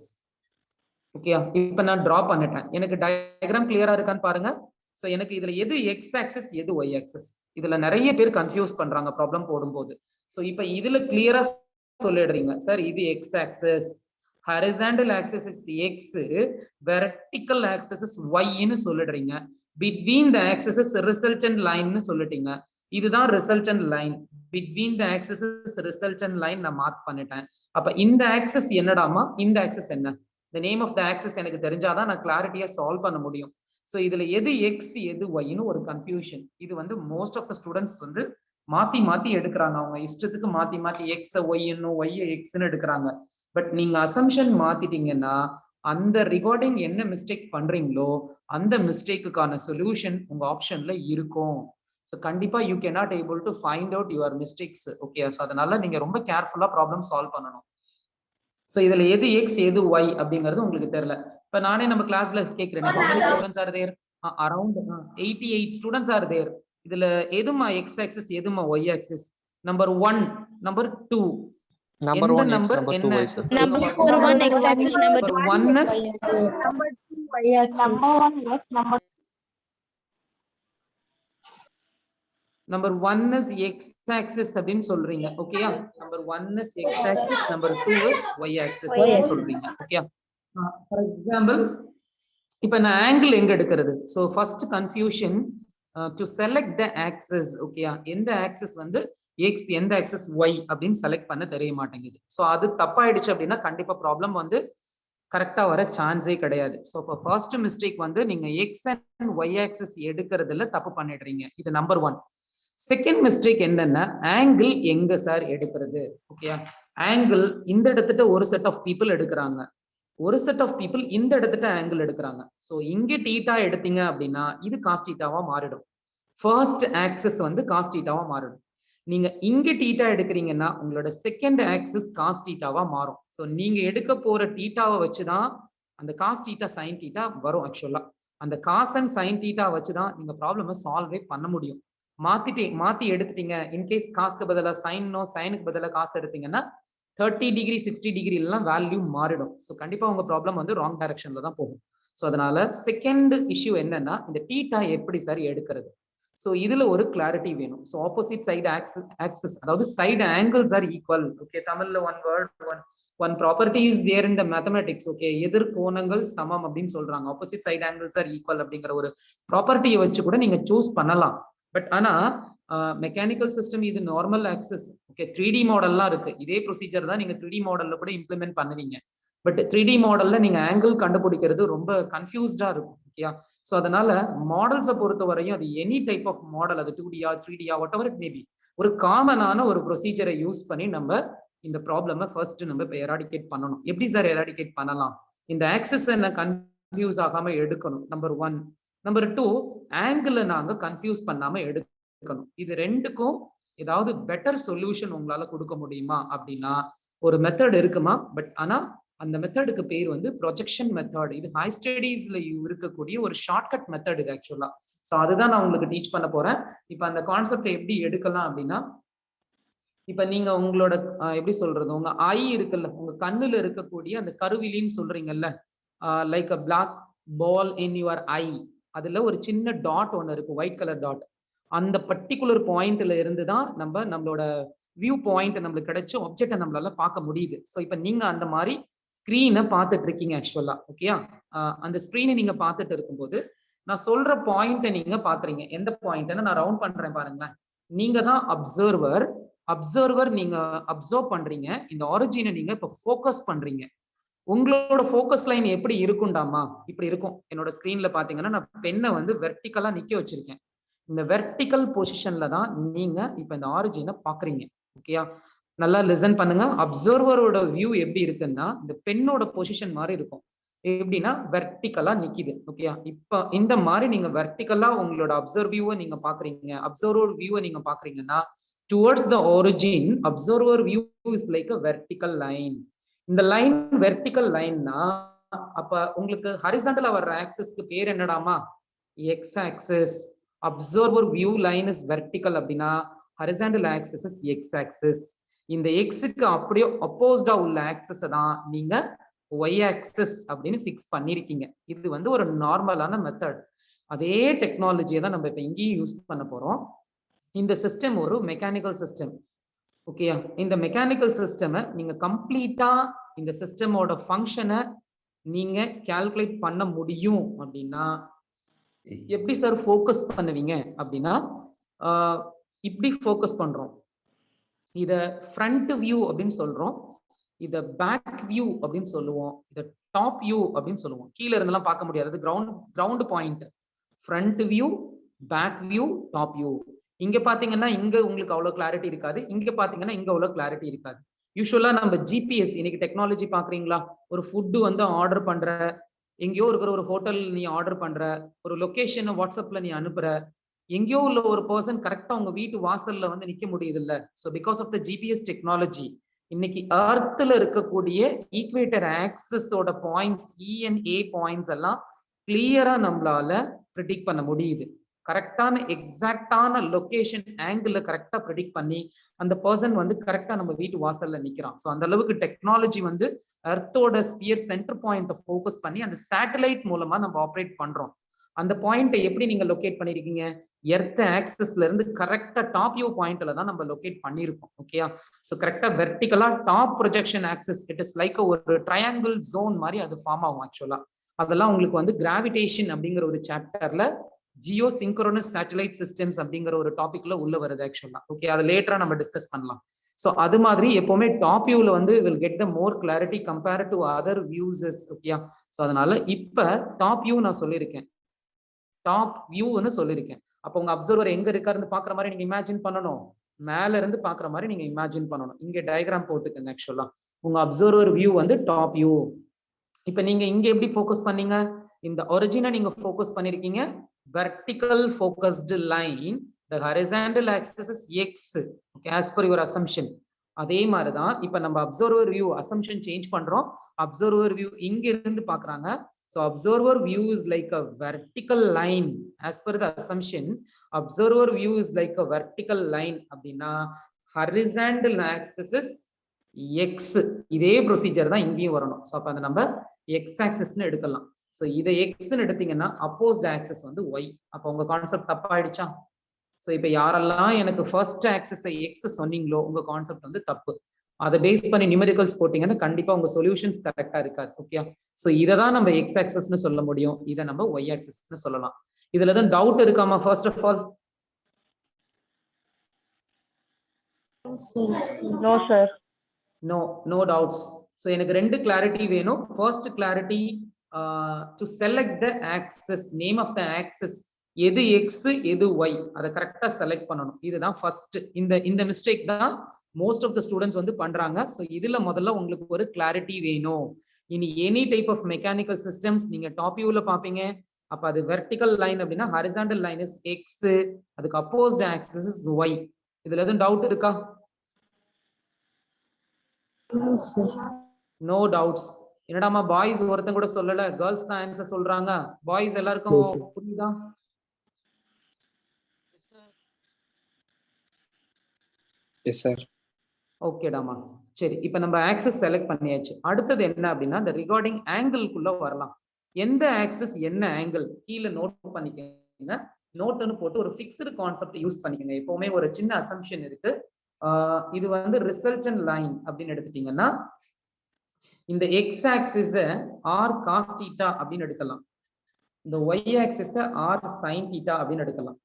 ஓகே, இப்ப நான் டிரா பண்ணிட்டேன். எனக்கு டயக்ராம் கிளியரா இருக்கான்னு பாருங்க. சோ எனக்கு இதுல எது எக்ஸ் ஆக்சிஸ் எது ஒய் ஆக்சிஸ், இதுல நிறைய பேர் கன்ஃபியூஸ் பண்றாங்க ப்ராப்ளம் போடும்போது. சோ இப்ப இதுல கிளியரா சொல்லிடுறீங்க, சார் இது X axis, horizontal axis is X, vertical axis is Y ன்னு சொல்லிடுறீங்க. Between the axis is resultant line ன்னு சொல்லிட்டீங்க. இதுதான் resultant line. Between the axis is resultant line நான் மார்க் பண்ணிட்டேன். அப்ப இந்த ஆக்சிஸ் என்னடாமா, இந்த ஆக்சிஸ் என்ன, the name of the axis எனக்கு தெரிஞ்சாதான் நான் கிளாரிட்டியா சால்வ் பண்ண முடியும். சோ இதுல எது எக்ஸ் எது ஒய்னு ஒரு கன்ஃபியூஷன். இது வந்து மோஸ்ட் ஆஃப் த ஸ்டூடெண்ட்ஸ் வந்து மாத்தி மாத்தி எடுக்கிறாங்க. அவங்க இஷ்டத்துக்கு மாத்தி மாத்தி எக்ஸ் ஒய்ன்னு ஒய் எக்ஸ்ன்னு எடுக்கிறாங்க. பட் நீங்க அசம்ஷன் மாத்திட்டீங்கன்னா அந்த ரிகார்டிங் என்ன மிஸ்டேக் பண்றீங்களோ அந்த மிஸ்டேக்குக்கான சொல்யூஷன் உங்க ஆப்ஷன்ல இருக்கும். ஸோ கண்டிப்பா you cannot able to find out your mistakes. Okay, so அதனால நீங்க ரொம்ப கேர்ஃபுல்லா ப்ராப்ளம் சால்வ் பண்ணணும். சோ இதுல எது எக்ஸ் எது ஒய் அப்படிங்கிறது உங்களுக்கு தெரியல. இப்ப நானே நம்ம கிளாஸ்ல கேக்குறேன், students are there, around 88 students are there. இதுல எதுமா எக்ஸ் ஆக்சிஸ் எதுமா Y axis, number 1 number 2 Number எந்த 1 X, நம்பர் number என்ன 2 Y, axis, sir. Number 1 x axis, number 2 1 is y axis. Number 2 y axis. number 1 is x axis அப்படின்னு சொல்றீங்க. ஓகேயா, number 1 is x axis, number 2 is y axis அப்படின்னு சொல்றீங்க. ஓகேயா, for example இப்ப நான் ஆங்கிள் எங்க எடுக்கிறது. So first confusion to select the axis. ஓகேயா, எந்த ஆக்சிஸ் வந்து எக்ஸ் எந்த ஆக்சிஸ் ஒய் அப்படின்னு செலக்ட் பண்ண தெரிய மாட்டேங்குது. சோ அது தப்பாயிடுச்சு அப்படின்னா கண்டிப்பா ப்ராப்ளம் வந்து கரெக்டா வர சான்ஸே கிடையாது. சோ இப்போ ஃபர்ஸ்ட் மிஸ்டேக் வந்து நீங்க எக்ஸ் அண்ட் ஒய் ஆக்சிஸ் எடுக்கிறதுல தப்பு பண்ணிடுறீங்க. இது நம்பர் 1. செகண்ட் மிஸ்டேக் என்னன்னா ஆங்கிள் எங்க சார் எடுக்கிறது. ஓகேயா, ஆங்கிள் இந்த இடத்துல ஒரு செட் ஆஃப் பீப்புள் எடுக்கிறாங்க, ஒரு செட் ஆஃப் பீப்புள் இந்த இடத்துல ஆங்கிள் எடுக்கிறாங்க. சோ இங்க டீட்டா எடுத்தீங்க அப்படின்னா இது காஸ் டீட்டாவா மாறிடும். ஃபர்ஸ்ட் ஆக்சிஸ் வந்து காஸ் டீட்டாவா மாறிடும். நீங்க இங்க டீட்டா எடுக்கிறீங்கன்னா உங்களோட செகண்ட் ஆக்சிஸ் காஸ் டீட்டாவா மாறும். சோ நீங்க எடுக்க போற டீட்டாவை வச்சுதான் அந்த காஸ் டீட்டா சைன் டீட்டா வரும். ஆக்சுவலா அந்த காஸ் அண்ட் சைன் டீட்டா வச்சுதான் நீங்க ப்ராப்ளம் சால்வே பண்ண முடியும். மாத்தி எடுத்துட்டீங்க, இன்கேஸ் காஸ்க்கு பதிலா சைனோ சைனுக்கு பதிலா காசு எடுத்தீங்கன்னா 30 டிகிரி 60 டிகிரி எல்லாம் வேல்யூ மாறிடும். ஸோ கண்டிப்பா உங்க ப்ராப்ளம் வந்து ராங் டைரக்ஷன்ல தான் போகும். ஸோ அதனால செகண்ட் இஷ்யூ என்னன்னா, இந்த தீட்டா எப்படி சார் எடுக்கிறது? ஸோ இதுல ஒரு கிளாரிட்டி வேணும். ஸோ ஆப்போசிட் சைடு ஆக்சிஸ் அதாவது side angles are equal. Okay, தமிழ்ல one word one property is there in the mathematics. Okay, எதிர் கோணங்கள் சமம் அப்படின்னு சொல்றாங்க. Opposite side angles are equal அப்படிங்கிற ஒரு ப்ராப்பர்ட்டியை வச்சு கூட நீங்க சூஸ் பண்ணலாம். பட் ஆனா மெக்கானிக்கல் சிஸ்டம் இது நார்மல் ஆக்சிஸ். ஓகே, 3D மாடல்லாம் இருக்கு. இதே ப்ரொசீஜர் தான் நீங்க 3D மாடல்ல கூட இம்ப்ளிமெண்ட் பண்ணுவீங்க. பட் 3D மாடல்ல நீங்க ஆங்கிள் கண்டுபிடிக்கிறது ரொம்ப கன்ஃபியூஸ்டா இருக்கும். ஓகே, ஸோ அதனால மாடல்ஸை பொறுத்த வரையும் அது எனி டைப் ஆஃப் மாடல், அது 2Dயா 3Dயா வாட் எவர் இட் மேபி, ஒரு காமனான ஒரு ப்ரொசீஜரை யூஸ் பண்ணி நம்ம இந்த ப்ராப்ளமை ஃபர்ஸ்ட் நம்ம இப்போ எராடிகேட் பண்ணணும். எப்படி சார் எராடிகேட் பண்ணலாம்? இந்த ஆக்சிஸ் என்ன கன்ஃபியூஸ் ஆகாம எடுக்கணும், நம்பர் 1. நம்பர் 2, ஆங்கிள் நாங்க கன்ஃபியூஸ் பண்ணாம எடுக்கணும். இது ரெண்டுக்கும் ஏதாவது பெட்டர் சொல்யூஷன் உங்களால கொடுக்க முடியுமா அப்படின்னா ஒரு மெத்தட் இருக்குமா. பட் ஆனா அந்த மெத்தடுக்கு பேர் வந்து ப்ரொஜெக்ஷன் மெத்தட். இது ஹை ஸ்டடீஸ்ல இருக்கக்கூடிய ஒரு ஷார்ட்கட் மெத்தட் இது ஆக்சுவலா. ஸோ அதுதான் நான் உங்களுக்கு டீச் பண்ண போறேன். இப்போ அந்த கான்செப்ட் எப்படி எடுக்கலாம் அப்படின்னா, இப்ப நீங்க உங்களோட எப்படி சொல்றது, உங்க ஐ இருக்குல்ல, உங்க கண்ணுல இருக்கக்கூடிய அந்த கருவிலின்னு சொல்றீங்கல்ல, like a black ball in your eye, அதுல ஒரு சின்ன டாட் ஒன்று இருக்கு, ஒயிட் கலர் டாட். அந்த பர்டிகுலர் பாயிண்ட்ல இருந்து தான் நம்மளோட வியூ பாயிண்ட் நம்மளுக்கு கிடைச்ச ஆப்ஜெக்டை நம்மளால பார்க்க முடியுது. ஸோ இப்போ நீங்க அந்த மாதிரி ஸ்கிரீனை பார்த்துட்டு இருக்கீங்க ஆக்சுவலா. ஓகேயா, அந்த ஸ்கிரீனை நீங்க பார்த்துட்டு இருக்கும்போது நான் சொல்ற பாயிண்ட்டை நீங்க பாக்குறீங்க. எந்த பாயிண்ட்னு நான் ரவுண்ட் பண்றேன் பாருங்களேன். நீங்க தான் அப்சர்வர் நீங்க அப்சர்வ் பண்றீங்க. இந்த ஆரிஜினை நீங்க இப்ப ஃபோக்கஸ் பண்றீங்க. உங்களோட ஃபோக்கஸ் லைன் எப்படி இருக்குண்டாமா, இப்படி இருக்கும். என்னோட ஸ்கிரீன்ல பாத்தீங்கன்னா நான் பெண்ணை வந்து வெர்டிகலா நிக்க வச்சிருக்கேன். இந்த வெர்டிகல் பொசிஷன்ல தான் நீங்க இப்ப இந்த ஆரிஜினை பாக்குறீங்க. ஓகேயா, நல்லா லிசன் பண்ணுங்க. அப்சர்வரோட வியூ எப்படி இருக்குன்னா இந்த பெண்ணோட பொசிஷன் மாதிரி இருக்கும். எப்படின்னா வெர்டிகலா நிக்குது. ஓகேயா, இப்ப இந்த மாதிரி நீங்க வெர்டிகலா உங்களோட அப்சர்வ் வியூவை நீங்க பாக்குறீங்க. அப்சர்வர் வியூவை நீங்க பாக்குறீங்கன்னா towards the origin, observer view is like a vertical line. இந்த லைன் வெர்டிகல் லைன்னா அப்ப உங்களுக்கு ஹரிசாண்டலா வர்ற ஆக்சிஸ்க்கு பேர் என்னடாமா, X axis. Observer view line is vertical அப்படின்னா horizontal axis is X axis. இந்த எக்ஸுக்கு அப்படியே அப்போஸ்டா உள்ள ஆக்சிஸ் தான் நீங்க ஒய் ஆக்சிஸ் அப்படின்னு ஃபிக்ஸ் பண்ணிருக்கீங்க. இது வந்து ஒரு நார்மலான மெத்தட். அதே டெக்னாலஜியை தான் நம்ம இப்ப இங்கேயும் யூஸ் பண்ண போறோம். இந்த சிஸ்டம் ஒரு மெக்கானிக்கல் சிஸ்டம். ஓகேயா, இந்த மெக்கானிக்கல் சிஸ்டம் நீங்க கம்ப்ளீட்டா இந்த சிஸ்டமோட ஃபங்க்ஷனை நீங்க கால்குலேட் பண்ண முடியும் அப்படின்னா எப்படி சார் ஃபோக்கஸ் பண்ணுவீங்க அப்படின்னா, இப்படி ஃபோக்கஸ் பண்றோம். இத ஃப்ரண்ட் வியூ அப்படின்னு சொல்றோம், இத பேக் வியூ அப்படின்னு சொல்லுவோம், இத டாப் வியூ அப்படின்னு சொல்லுவோம். கீழே இருந்தெல்லாம் பார்க்க முடியாது, ground point. Front view, back view, top view. இங்க பாத்தீங்கன்னா இங்க உங்களுக்கு அவ்வளவு கிளாரிட்டி இருக்காது, இங்க பாத்தீங்கன்னா இங்க அவ்வளவு கிளாரிட்டி இருக்காது. யூஸ்வலா நம்ம ஜிபிஎஸ் இன்னைக்கு டெக்னாலஜி பாக்குறீங்களா, ஒரு ஃபுட்டு வந்து ஆர்டர் பண்ற, எங்கேயோ இருக்கிற ஒரு ஹோட்டல் நீ ஆர்டர் பண்ற, ஒரு லொகேஷன் வாட்ஸ்அப்ல நீ அனுப்புற, எங்கேயோ உள்ள ஒரு பர்சன் கரெக்டா உங்க வீட்டு வாசல்ல வந்து நிக்க முடியுது இல்ல. So because of the GPS technology இன்னைக்கு அர்த்ல இருக்கக்கூடிய ஈக்வேட்டர் ஆக்சிஸோட பாயிண்ட்ஸ், இஎன்ஏ பாயிண்ட்ஸ் எல்லாம் கிளியரா நம்மளால ப்ரிடிக்ட் பண்ண முடியுது. கரெக்டான எக்ஸாக்டான லொகேஷன் ஆங்கிள் கரெக்டா ப்ரெடிக்ட் பண்ணி அந்த பர்சன் வந்து கரெக்டா நம்ம வீட்டு வாசல்ல நிக்கிறான். ஸோ அந்த அளவுக்கு டெக்னாலஜி வந்து எர்த்தோட ஸ்பியர் சென்டர் பாயிண்ட்டை ஃபோக்கஸ் பண்ணி அந்த சேட்டலைட் மூலமா நம்ம ஆப்ரேட் பண்றோம். அந்த பாயிண்ட்டை எப்படி நீங்க லொகேட் பண்ணிருக்கீங்க, எர்த் ஆக்சிஸ்ல இருந்து கரெக்டா டாப் வியூ பாயிண்ட்ல தான் நம்ம லொகேட் பண்ணிருக்கோம். ஓகேயா, ஸோ கரெக்டா வெர்டிகலா top projection axis, it is like ஒரு ட்ரையாங்கிள் ஜோன் மாதிரி அது ஃபார்ம் ஆகும். ஆக்சுவலா அதெல்லாம் உங்களுக்கு வந்து கிராவிடேஷன் அப்படிங்கிற ஒரு சாப்டர்ல ஜியோ சிங்க்ரோனஸ் சேட்டலைட் சிஸ்டம்ஸ் அப்படிங்கிற ஒரு டாபிக்ல உள்ள வருது ஆக்சுவலா. ஓகே, அதை லேட்டரா நம்ம டிஸ்கஸ் பண்ணலாம். ஸோ அது மாதிரி எப்பவுமே டாப் வியூல வந்து will get the more clarity compare to other views. ஓகேயா, ஸோ அதனால இப்ப டாப் வியூ நான் சொல்லியிருக்கேன், டாப் வியூன்னு சொல்லியிருக்கேன். அப்போ உங்க அப்சர்வர் எங்க இருக்காருன்னு பாக்குற மாதிரி நீங்க இமேஜின் பண்ணணும், மேல இருந்து பாக்குற மாதிரி நீங்க இமேஜின் பண்ணணும். இங்க டயக்ராம் போட்டுக்கங்க. ஆக்சுவலா உங்க அப்சர்வர் வியூ வந்து டாப் வியூ. இப்ப நீங்க இங்க எப்படி ஃபோக்கஸ் பண்ணீங்க, இந்த ஒரிஜினை நீங்க ஃபோக்கஸ் பண்ணிருக்கீங்க, vertical focused line, the horizontal axis is x, okay, as per your assumption. அதே மாதிரி தான் இப்ப நம்ம அப்சர்வர் வியூ அசம்ஷன் சேஞ்ச் பண்றோம். அப்சர்வர் வியூ இங்க இருந்து பாக்குறாங்க. So observer view is like a vertical line as per the assumption. Observer view is like a vertical line அப்படின்னா horizontal axis is எக்ஸ், இதே ப்ரொசீஜர் தான் இங்கேயும் வரணும். ஸோ அப்ப அந்த நம்ம எக்ஸ் ஆக்சிஸ்னு எடுக்கலாம். ஸோ இதை எக்ஸ்ன்னு எடுத்தீங்கன்னா அப்போஸ்ட் ஆக்சிஸ் வந்து ஒய். அப்போ உங்க கான்செப்ட் தப்பாயிடுச்சா? ஸோ இப்போ யாரெல்லாம் எனக்கு ஃபர்ஸ்ட் ஆக்சிஸ் எக்ஸ் சொன்னீங்களோ உங்க கான்செப்ட் வந்து தப்பு. அதை பேஸ் பண்ணி நியூமெரிக்கல்ஸ் போட்டீங்கன்னா கண்டிப்பா உங்க சொல்யூஷன்ஸ் கரெக்டா இருக்காது. ஓகே, ஸோ இதை தான் நம்ம எக்ஸ் ஆக்சிஸ்னு சொல்ல முடியும், இதை நம்ம ஒய் ஆக்சிஸ்னு சொல்லலாம். இதுல தான் டவுட் இருக்காமா? First of all No, sir. no doubts. So எனக்கு ரெண்டு கிளாரிட்டி வேணும். First clarity to select the axis, name of the axis, எது எக்ஸ் எது ஒய் அதை கரெக்டா செலக்ட் பண்ணணும். இதுதான் ஃபர்ஸ்ட். இந்த மிஸ்டேக் தான் மோஸ்ட் ஆஃப் த ஸ்டூடெண்ட்ஸ் வந்து பண்றாங்க. ஸோ இதுல முதல்ல உங்களுக்கு ஒரு கிளாரிட்டி வேணும். இனி any type of mechanical systems நீங்க டாப் வியூல பாப்பீங்க. அப்ப அது வெர்டிகல் லைன் அப்படின்னா ஹாரிசான்டல் லைன் இஸ் எக்ஸ், அதுக்கு அப்போஸ்ட் ஆக்சிஸ் இஸ் ஒய். இதுல எதுவும் டவுட் இருக்கா? No doubts. என்னடாமா பாய்ஸ் ஒருத்தன் கூட சொல்லல, கேர்ள்ஸ் தான் ஆன்சர் சொல்றாங்க. பாய்ஸ் எல்லாருக்கும் புரியுதா? Yes sir. ஓகேடாமா, சரி. இப்ப நம்ம ஆக்சிஸ் செலக்ட் பண்ணியாச்சு. அடுத்தது என்ன அப்படின்னா இந்த ரிகார்டிங் ஆங்கிள்குள்ள வரலாம். எந்த ஆக்சிஸ் என்ன ஆங்கிள் கீழே நோட் பண்ணிக்கங்க. நோட்னு போட்டு ஒரு ஃபிக்ஸ்டு கான்செப்ட் யூஸ் பண்ணிக்கங்க. எப்பவுமே ஒரு சின்ன அசம்ஷன் இருக்கு. இது வந்து ரிசல்டன்ட் லைன் அப்படின்னு எடுத்துட்டீங்கன்னா இந்த X axis R cos theta அப்படின்னு எடுக்கலாம், இந்த Y axis R sine theta அப்படின்னு எடுக்கலாம்.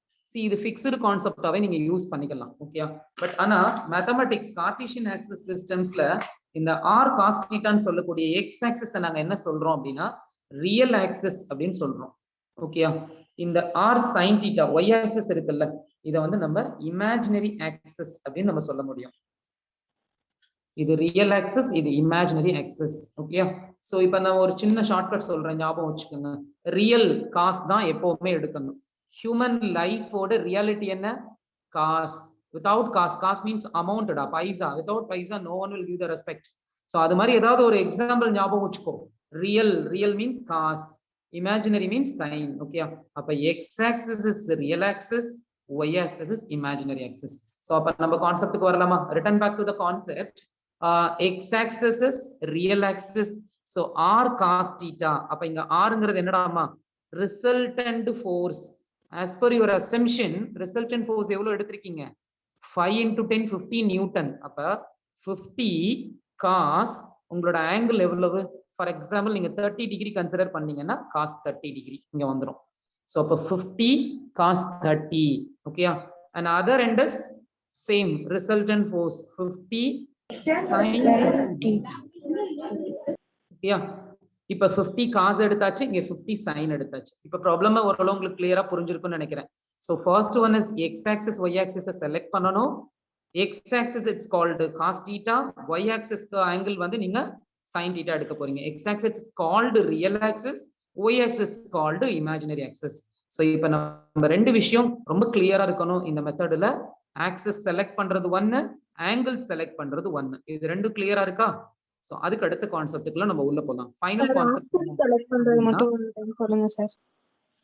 இது ஃபிக்ஸ்டு கான்செப்டாவே நீங்க யூஸ் பண்ணிக்கலாம். ஓகே, பட் ஆனா மேத்தமெட்டிக்ஸ் கார்ட்டீசியன் ஆக்சிஸ் சிஸ்டம்ஸ்ல இந்த ஆர் காஸ் தீட்டான்னு சொல்லக்கூடிய எக்ஸ் ஆக்சிஸ் நாங்க என்ன சொல்றோம் அப்படின்னா ரியல் ஆக்சிஸ் அப்படின்னு சொல்றோம். ஓகே, இந்த R sine theta Y axis இருக்குல்ல, இதை வந்து நம்ம இமேஜினரி ஆக்சிஸ் அப்படின்னு நம்ம சொல்ல முடியும். இது ரியல் ஆக்சிஸ், இது இமேஜினரி ஆக்சிஸ். ஓகே, சோ இப்போ நான் ஒரு சின்ன ஷார்ட்கட் சொல்றேன், ஞாபகம் வச்சுக்கோங்க. ரியல் காஸ் தான் எப்பவுமே எடுக்கணும். ஹியூமன் லைஃபோட ரியாலிட்டி என்ன? Cos. Without cos, cos means அமௌண்ட்டா, paisa. Without paisa no one will give the respect. So அது மாதிரி ஏதாவது ஒரு எக்ஸாம்பிள் ஞாபகம் வச்சுக்கோ. Real means cos, imaginary means sin. Okay, அப்ப x axis is the real axis, y axis is imaginary axis. So அப்ப நம்ம கான்செப்ட்க்கு வரலாமா? Return back to the concept. X axis is real axis, so r cos theta. அப்ப இங்க rங்கிறது என்னடாமா? Resultant force. As per your assumption, resultant force எவ்வளவு எடுத்திருக்கீங்க? 5 into 10 50 Newton. அப்ப 50 cos உங்களோட angle எவ்வளவு? ஃபார் எக்ஸாம்பிள் நீங்க 30 டிகிரி கன்சிடர் பண்ணீங்கன்னா cos 30 டிகிரி இங்க வந்துரும். சோ அப்ப 50 cos 30. ஓகேயா, and other end is same resultant force 50 sin 30. ஓகேயா, இப்ப 50 cos எடுத்தாச்சு, இங்க 50 sin எடுத்தாச்சு. இப்ப ப்ராப்ளம் ஓரளவு உங்களுக்கு கிளியரா புரிஞ்சிருக்கும்னு நினைக்கிறேன். So first one is x axis y axis select பண்ணனும். x axis it's called cos theta, y axis angle வந்து நீங்க sin theta எடுக்க போறீங்க. X axis called real axis, y axis called imaginary axis. So இப்ப நம்ம ரெண்டு விஷயம் ரொம்ப கிளியரா இருக்கணும் இந்த மெத்தட்ல. ஆக்சிஸ் செலக்ட் பண்றது ஒன்னு, ஆங்கிள் செலக்ட் பண்றது ஒன்னு. இது ரெண்டு கிளியரா இருக்கா? சோ அதுக்கு அடுத்த கான்செப்ட்க்குள்ள நம்ம உள்ள போலாம். ஃபைனல் கான்செப்ட் செலக்ட் பண்றது மட்டும் சொல்லுங்க சார்.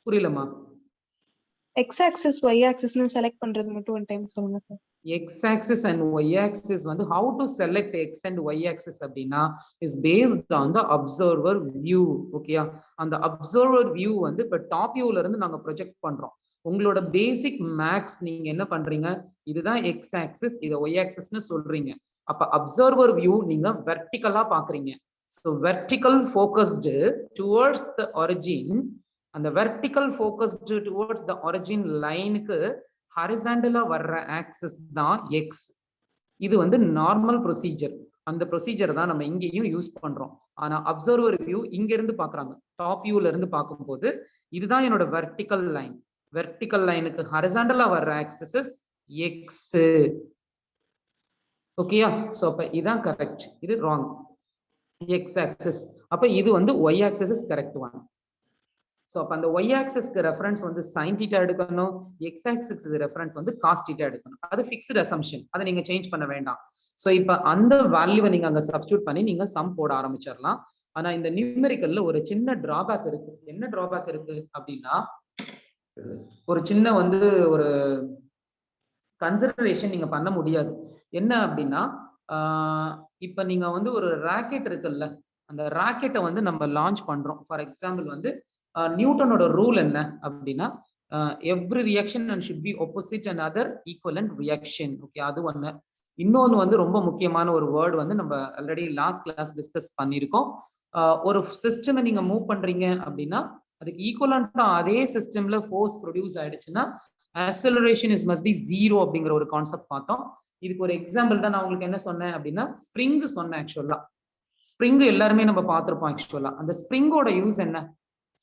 புரியலமா? x axis y axis னு செலக்ட் பண்றது மட்டும் one time சொல்லுங்க sir. X axis and y axis வந்து how to select x and y axis அப்படின்னா is based on the observer view. ஓகேயா, அந்த observer view வந்து இப்ப டாப் வியூல இருந்து நாங்க ப்ரொஜெக்ட் பண்றோம். உங்களோட பேசிக் மேக்ஸ் நீங்க என்ன பண்றீங்க? இதுதான் x axis, இத y axis னு சொல்றீங்க. அப்ப observer view நீங்க வெர்டிகலா பாக்குறீங்க. So vertical focused towards the origin, அந்த vertical focused towards the origin லைனுக்கு ஹாரிசாண்டலா வர்ற ஆக்சிஸ் தான் x. இது வந்து நார்மல் ப்ரொசீஜர். அந்த ப்ரொசீஜர் தான் நம்ம இங்கேயும் யூஸ் பண்றோம். ஆனா அப்சர்வர் வியூ இங்க இருந்து பாக்குறாங்க, டாப் வியூல இருந்து பார்க்கும்போது இதுதான் என்னோட வெர்டிகல் லைன். வெர்டிகல் லைனுக்கு ஹாரிசாண்டலா வர்ற ஆக்சிஸ் x. ஓகேயா, சோ அப்ப இதான் கரெக்ட், இது ராங். x axis. அப்ப இது வந்து y axis is correct one. So அப்ப அந்த y ஆக்சிஸ்க்கு ரெஃபரன்ஸ் வந்து sin theta எடுக்கணும், x ஆக்சிஸ்க்கு ரெஃபரன்ஸ் வந்து cos theta எடுக்கணும். அது ஃபிக்ஸ்ட் அசம்ப்ஷன், அதை நீங்க சேஞ்ச் பண்ண வேண்டாம். சோ இப்ப அந்த வேல்யூவை நீங்க அங்க சப்ஸ்டிட்யூட் பண்ணி நீங்க சம் போட ஆரம்பிச்சிடலாம். ஆனா இந்த நியூமெரிக்கல்ல ஒரு சின்ன டிராபேக் இருக்கு. என்ன டிராபேக் இருக்கு அப்படின்னா ஒரு சின்ன வந்து ஒரு கன்சிடரேஷன் நீங்க பண்ண முடியாது. என்ன அப்படின்னா இப்ப நீங்க வந்து ஒரு ராக்கெட் இருக்குல்ல, அந்த ராக்கெட்டை வந்து நம்ம லான்ச் பண்றோம். ஃபார் எக்ஸாம்பிள் வந்து நியூட்டனோட ரூல் என்ன அப்படின்னா, every reaction and should be opposite and other equivalent reaction. Okay, அது ஒண்ணு. இன்னொன்னு வந்து ரொம்ப முக்கியமான ஒரு வேர்டு வந்து நம்ம ஆல்ரெடி லாஸ்ட் கிளாஸ் டிஸ்கஸ் பண்ணியிருக்கோம். ஒரு சிஸ்டம் நீங்க மூவ் பண்றீங்க அப்படின்னா அதுக்கு ஈக்குவலண்டா அதே சிஸ்டம்ல ஃபோர்ஸ் ப்ரொடியூஸ் ஆயிடுச்சுன்னா acceleration is must be 0 அப்படிங்கிற ஒரு கான்செப்ட் பார்த்தோம். இதுக்கு ஒரு எக்ஸாம்பிள் தான் நான் உங்களுக்கு என்ன சொன்னேன் அப்படின்னா ஸ்ப்ரிங் சொன்னேன். ஆக்சுவலா ஸ்ப்ரிங் எல்லாருமே நம்ம பார்த்திருப்போம். ஆக்சுவலா அந்த ஸ்ப்ரிங்கோட யூஸ் என்ன?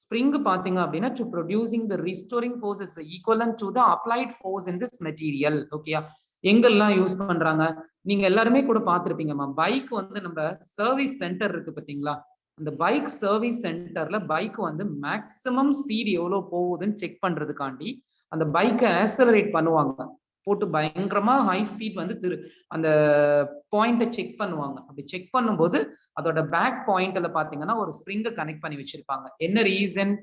ஸ்ப்ரிங் பாத்தீங்க அப்படின்னா to producing the restoring force it's equivalent to the applied force in this material. ஓகேயா, எங்கெல்லாம் யூஸ் பண்றாங்க நீங்க எல்லாருமே கூட பார்த்திருப்பீங்கம்மா. பைக் வந்து நம்ம சர்வீஸ் சென்டர் இருக்கு பாத்தீங்களா, அந்த பைக் சர்வீஸ் சென்டர்ல பைக் வந்து மேக்சிமம் ஸ்பீட் எவ்வளவு போகுதுன்னு செக் பண்றதுக்காண்டி அந்த பைக்கை ஆக்சலரேட் பண்ணுவாங்க. போட்டு பயங்கரமா ஹை ஸ்பீட் வந்து அந்த பாயிண்ட்டை செக் பண்ணுவாங்க. அப்படி செக் பண்ணும்போது அதோட பேக் பாயிண்ட்ல பாத்தீங்கன்னா ஒரு ஸ்ப்ரிங்கை கனெக்ட் பண்ணி வச்சிருப்பாங்க. என்ன ரீசன்?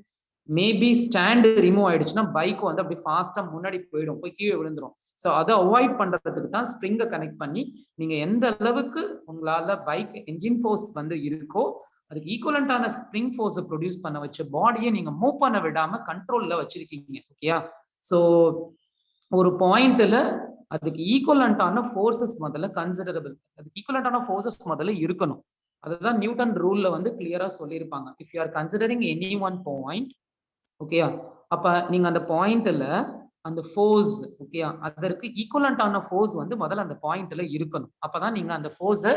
மேபி ஸ்டாண்ட் ரிமூவ் ஆயிடுச்சுன்னா பைக் வந்து அப்படி ஃபாஸ்டா முன்னாடி போயிடும், போய் கீழே விழுந்துரும். ஸோ அதை அவாய்ட் பண்றதுக்கு தான் ஸ்ப்ரிங்கை கனெக்ட் பண்ணி நீங்க எந்த அளவுக்கு உங்களால பைக் என்ஜின் ஃபோர்ஸ் வந்து இருக்கோ அதுக்கு ஈக்குவலண்டான ஸ்ப்ரிங் ஃபோர்ஸை ப்ரொடியூஸ் பண்ண வச்ச பாடியை நீங்க மூவ் பண்ண விடாம கண்ட்ரோல்ல வச்சிருக்கீங்க. ஓகேயா, ஸோ ஒரு பாயிண்ட்ல அதுக்கு ஈக்குவலண்டான ஃபோர்ஸஸ் முதல்ல கன்சிடரபிள், அதுக்கு ஈக்குவலண்டான ஃபோர்ஸஸ் முதல்ல இருக்கணும். அதுதான் நியூட்டன் ரூல்ல வந்து கிளியரா சொல்லியிருப்பாங்க. If you R considering any one point, ஓகேயா, அப்ப நீங்க அந்த பாயிண்ட்ல அந்த ஃபோர்ஸ், ஓகேயா, அதற்கு ஈக்குவலண்டான ஃபோர்ஸ் வந்து முதல்ல அந்த பாயிண்ட்ல இருக்கணும். அப்பதான் நீங்க அந்த ஃபோர்ஸை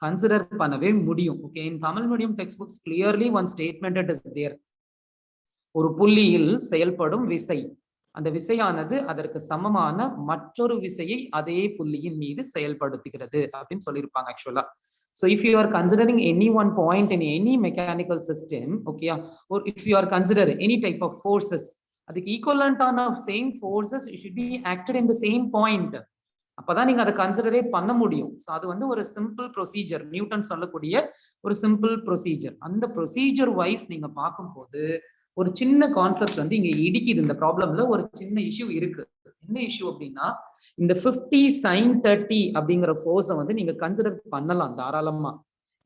கன்சிடர் பண்ணவே முடியும். Okay, in Tamil medium text books clearly one statement is there. ஒரு புள்ளியில் செயல்படும் விசை, அந்த விசையானது அதற்கு சமமான மற்றொரு விசையை அதே புள்ளியின் மீது செயல்படுத்துகிறது அப்படின்னு சொல்லியிருப்பாங்க. ஆக்சுவலா so if you are considering any one point in any mechanical system, okay, or if you are considering any type of forces, அதுக்கு equivalent of same forces should be acted in the same point. அப்பதான் நீங்க அதை கன்சிடரே பண்ண முடியும். So அது வந்து ஒரு simple procedure, Newton சொல்லக்கூடிய ஒரு சிம்பிள் ப்ரொசீஜர். அந்த ப்ரொசீஜர் வைஸ் நீங்க பார்க்கும்போது ஒரு சின்ன கான்செப்ட் வந்து இங்க இடிக்குது. இந்த ப்ராப்ளம்ல ஒரு சின்ன இஷ்யூ இருக்கு. என்ன இஷ்யூ அப்படின்னா இந்த 50 sin 30 அப்படிங்கிற ஃபோர்ஸை வந்து நீங்க கன்சிடர் பண்ணலாம் தாராளமா.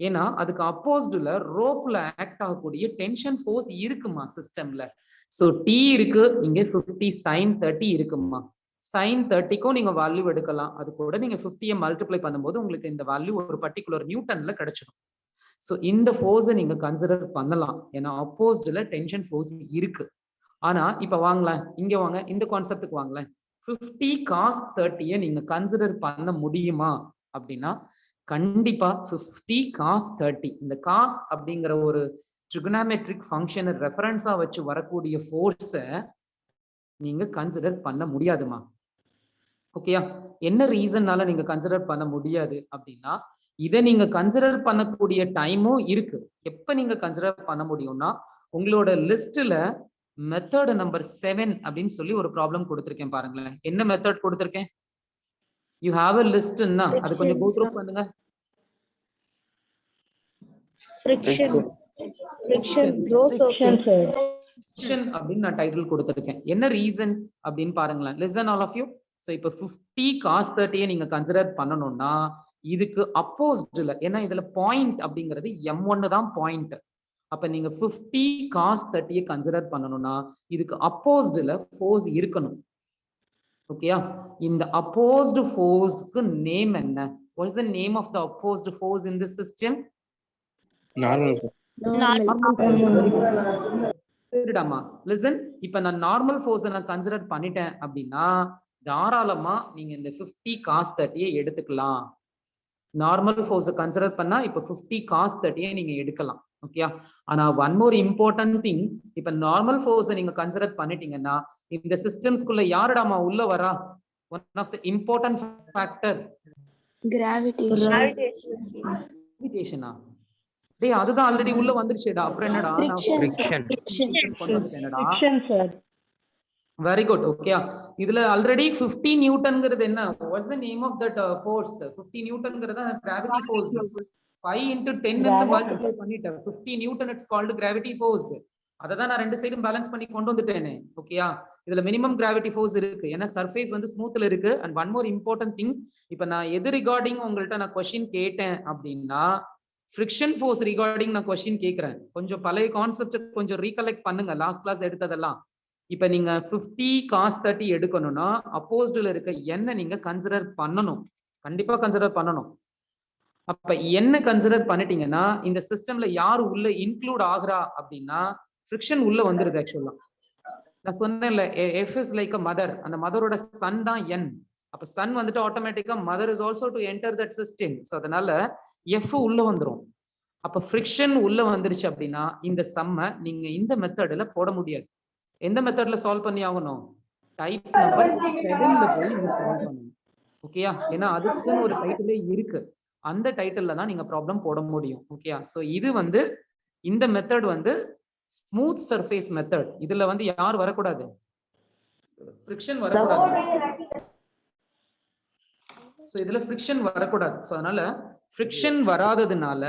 ஏன்னா அதுக்கு அப்போஸ்ட்ல ரோப்ல ஆக்ட் ஆகக்கூடிய டென்ஷன் ஃபோர்ஸ் இருக்குமா சிஸ்டம்ல. ஸோ டி இருக்கு, இங்க 50 sin 30 இருக்குமா. sin 30க்கும் நீங்க வேல்யூ எடுக்கலாம். அது கூட நீங்க 50 மல்டிப்ளை பண்ணும்போது உங்களுக்கு இந்த வேல்யூ ஒரு பர்டிகுலர் நியூட்டன்ல கிடைச்சிடும். ஸோ இந்த ஃபோர்ஸை நீங்க கன்சிடர் பண்ணலாம். ஏன்னா அப்போஸ்ட்ல டென்ஷன் ஃபோர்ஸ் இருக்கு. ஆனா இப்ப வாங்கலாம், இங்க வாங்க, இந்த கான்செப்டுக்கு வாங்கலாம். 50 cos 30 நீங்க கன்சிடர் பண்ண முடியுமா அப்படின்னா கண்டிப்பா 50 cos 30 இந்த cos அப்படிங்கிற ஒரு ட்ரிகோனோமெட்ரிக் ஃபங்க்ஷனை ரெஃபரன்ஸா வச்சு வரக்கூடிய ஃபோர்ஸை நீங்க கன்சிடர் பண்ண முடியாதுமா. ஓகேயா, என்ன ரீசன்னால நீங்க கன்சிடர் பண்ண முடியாது அப்படின்னா இதை நீங்க கன்சிடர் பண்ணக்கூடிய டைமும் இருக்கு. எப்ப நீங்க கன்சிடர் பண்ண முடியும்னா உங்களோட லிஸ்ட்ல மெத்தட் நம்பர் 7 அப்படின்னு சொல்லி ஒரு ப்ராப்ளம் கொடுத்திருக்கேன் பாருங்களேன். என்ன மெத்தட் கொடுத்திருக்கேன்? யூ ஹாவ் a லிஸ்ட்னா அது கொஞ்சம் கோ த்ரூ பண்ணுங்க. ஃபிரிக்ஷன் அப்படின்னு நான் டைட்டில் கொடுத்திருக்கேன். என்ன ரீசன் அப்படின்னு பாருங்களேன். Listen all of you. So இப்போ 50 cos 30 நீங்க கன்சிடர் பண்ணணும்னா இதுக்கு அப்போஸ்ட்ல, ஏன்னா இதுல பாயிண்ட் அப்படிங்கிறது m1 தான் பாயிண்ட். அப்ப நீங்க 50 cos 30 கன்சிடர் பண்ணணும்னா இதுக்கு அப்போஸ்ட்ல ஃபோர்ஸ் இருக்கணும். ஓகேயா, இந்த அப்போஸ்ட் ஃபோர்ஸ்க்கு நேம் என்ன? What is the name of the opposite force in this system? Normal. சரிடாமா, லிசன். இப்ப நான் நார்மல் ஃபோர்ஸை நான் கன்சிடர் பண்ணிட்டேன் அப்படின்னா தாராளமா நீங்க இந்த 50 cos 30 எடுத்துக்கலாம். நார்மல் ஃபோர்ஸை கன்சிடர் பண்ணா இப்ப 50 cos 30 நீங்க எடுக்கலாம். ஓகே, ஆனா ஒன் மோர் இம்பார்ட்டன்ட் திங், இப்ப நார்மல் ஃபோர்ஸை நீங்க கன்சிடர் பண்ணிட்டீங்கன்னா இந்த சிஸ்டம்ஸ்குள்ள யாருடாமா உள்ள வரா? One of the important factor கிராவிடேஷனா? டேய் அதுதான் ஆல்ரெடி உள்ள வந்துருச்சுடா. அப்புறம் என்னடா? Very good. ஓகே, இதுல ஆல்ரெடி 50 நியூட்டன்ங்கிறது என்ன? What's the name of that force? 50 நியூட்டன்ங்கிறது கிராவிட்டி ஃபோர்ஸ். 5 into 10 என்று மல்டிப்ளை பண்ணிட்டேன். 50 newton it's called gravity force. அதை தான் நான் ரெண்டு சைடும் பேலன்ஸ் பண்ணி கொண்டு வந்துட்டேனே. ஓகேயா, இதுல மினிமம் கிராவிட்டி ஃபோர்ஸ் இருக்கு, ஏன்னா சர்ஃபேஸ் வந்து ஸ்மூத்ல இருக்கு. And one more important thing, இப்ப நான் எது ரிகார்டிங் உங்கள்கிட்ட நான் கொஸ்டின் கேட்டேன் அப்படின்னா, ஃப்ரிக்ஷன் ஃபோர்ஸ் ரிகார்டிங் நான் கொஸ்டின் கேட்கிறேன். கொஞ்சம் பழைய கான்செப்ட் கொஞ்சம் ரீகலெக்ட் பண்ணுங்க, லாஸ்ட் கிளாஸ் எடுத்ததெல்லாம். இப்ப நீங்க 50 cos 30 எடுக்கணும்னா அப்போஸ்ட்ல இருக்க என்ன நீங்க கன்சிடர் பண்ணணும், கண்டிப்பா கன்சிடர் பண்ணணும். அப்ப என்ன கன்சிடர் பண்ணிட்டீங்கன்னா, இந்த சிஸ்டம்ல யாரு உள்ள இன்க்ளூட் ஆகுறா அப்படின்னா ஃப்ரிக்ஷன் உள்ள வந்துருது. ஆக்சுவலா நான் சொன்னேன்ல, F is like a mother, அந்த மதரோட சன் தான் N. அப்ப சன் வந்துட்டு ஆட்டோமேட்டிக்கா mother is also to enter that system. So அதனால F உள்ள வந்துரும். அப்ப ஃப்ரிக்ஷன் உள்ள வந்துருச்சு அப்படின்னா இந்த சம்ம நீங்க இந்த மெத்தட்ல போட முடியாது. எந்த மெத்தட்ல சால்வ் பண்ணி ஆகணும்? டைப் நம்பர் 7ல போய் நீங்க சால்வ் பண்ணணும். ஓகேயா, ஏன்னா அதுக்குன்னு ஒரு டைட்டிலே இருக்கு, அந்த டைட்டில்ல தான் நீங்க ப்ராப்ளம் போட முடியும். ஓகேயா, சோ இது வந்து இந்த மெத்தட் வந்து ஸ்மூத் சர்ஃபேஸ் மெத்தட். இதுல வந்து யார் வரக்கூடாது? ஃப்ரிக்ஷன் வரக்கூடாது. சோ இதுல ஃப்ரிக்ஷன் வரக்கூடாது. சோ அதனால ஃப்ரிக்ஷன் வராததுனால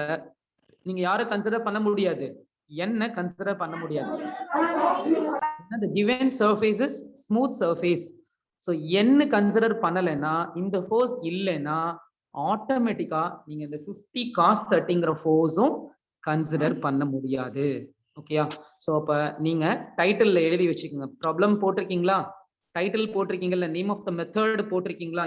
நீங்க யாரை கன்சிடர் பண்ண முடியாது? என்ன கன்சிடர் பண்ண முடியாது. The given surface is smooth surface. So என்ன கன்சிடர் பண்ணலைன்னா, இந்த ஃபோர்ஸ் இல்லைன்னா ஆட்டோமேட்டிக்கா நீங்க இந்த 50 cos 30ங்கிற ஃபோர்ஸும் கன்சிடர் பண்ண முடியாது. ஓகேயா, சோ அப்ப நீங்க டைட்டில்ல எழுதி வச்சுக்கோங்க. ப்ராப்ளம் போட்டிருக்கீங்களா? டைட்டில் போட்டிருக்கீங்கல்ல, நேம் ஆஃப் த மெத்தட் போட்டிருக்கீங்களா?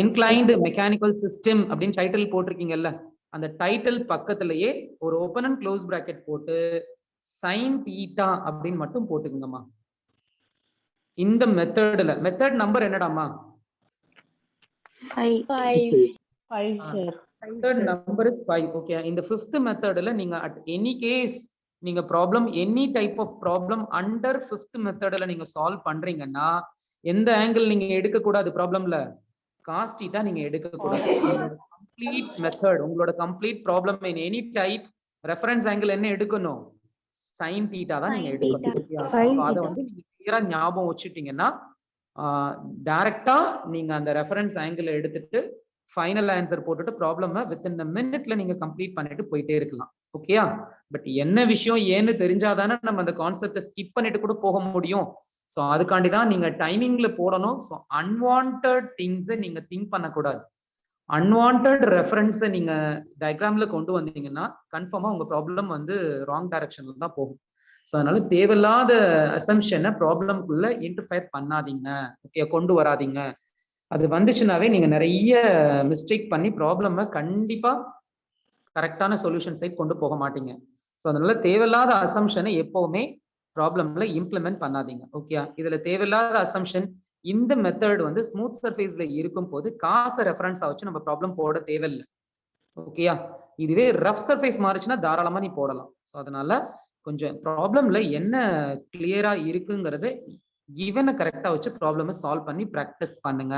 இன்க்ளைன்டு மெக்கானிக்கல் சிஸ்டம் அப்படின்னு டைட்டில் போட்டிருக்கீங்கல்ல, அந்த டைட்டில் பக்கத்திலேயே ஒரு ஓபன் அண்ட் க்ளோஸ் பிராக்கெட் போட்டு sin theta அப்படின்னு மட்டும் போட்டுக்கோங்கம்மா. இந்த மெத்தட்ல மெத்தட் நம்பர் என்னடாமா? 5. 5, sir. Method number is 5. Okay, இந்த 5th மெத்தட்ல நீங்க அட் எனி கேஸ் நீங்க problem any type of problem under 5th மெத்தட்ல நீங்க சால்வ் பண்றீங்கன்னா எந்த ஆங்கிள் நீங்க எடுக்க கூடாது? ப்ராப்ளம்ல cos theta நீங்க எடுக்க கூடாது. கம்ப்ளீட் மெத்தட், உங்களோட complete problem in any type reference angle என்ன எடுக்கணும்? sin theta தான் நீங்க எடுக்கணும். அத வந்து நீங்க கிளியரா ஞாபகம் வச்சுட்டீங்கன்னா டைரக்டா நீங்க அந்த ரெஃபரன்ஸ் ஆங்கிள் எடுத்துட்டு ஃபைனல் ஆன்சர் போட்டுட்டு ப்ராப்ளம வித்தின் a மினிட்ல நீங்க கம்ப்ளீட் பண்ணிட்டு போயிட்டே இருக்கலாம். ஓகேயா, பட் என்ன விஷயம் ஏன்னு தெரிஞ்சாதானே நம்ம அந்த கான்செப்டை ஸ்கிப் பண்ணிட்டு கூட போக முடியும். ஸோ அதுக்காண்டி தான் நீங்க டைமிங்ல போடணும். ஸோ அன்வான்ட் திங்ஸை நீங்க திங்க் பண்ணக்கூடாது. அன்வான்ட் ரெஃபரன்ஸை நீங்க டயக்ராம்ல கொண்டு வந்தீங்கன்னா கன்ஃபார்மா உங்க ப்ராப்ளம் வந்து ராங் டைரக்ஷன்ல தான் போகும். ஸோ அதனால தேவையில்லாத அசம்ஷனை ப்ராப்ளம்குள்ள இன்டர்ஃபயர் பண்ணாதீங்க. ஓகே, கொண்டு வராதீங்க. அது வந்துச்சுனாவே நீங்க நிறைய மிஸ்டேக் பண்ணி ப்ராப்ளம் கண்டிப்பா கரெக்டான சொல்யூஷன் சைட் கொண்டு போக மாட்டீங்க. ஸோ அதனால தேவையில்லாத அசம்ஷனை எப்பவுமே ப்ராப்ளம்ல இம்ப்ளிமெண்ட் பண்ணாதீங்க. ஓகே, இதுல தேவையில்லாத அசம்ஷன் இந்த மெத்தட் வந்து ஸ்மூத் சர்ஃபேஸ்ல இருக்கும் போது காசை ரெஃபரன்ஸா வச்சு நம்ம ப்ராப்ளம் போட தேவையில்லை. ஓகேயா, இதுவே ரஃப் சர்ஃபேஸ் மாறிச்சுன்னா தாராளமா நீ போடலாம். ஸோ அதனால கொஞ்சம் ப்ராப்ளம்ல என்ன கிளியரா இருக்குங்கிறத கிவனை கரெக்டா வச்சு ப்ராப்ளமை சால்வ் பண்ணி ப்ராக்டிஸ் பண்ணுங்க.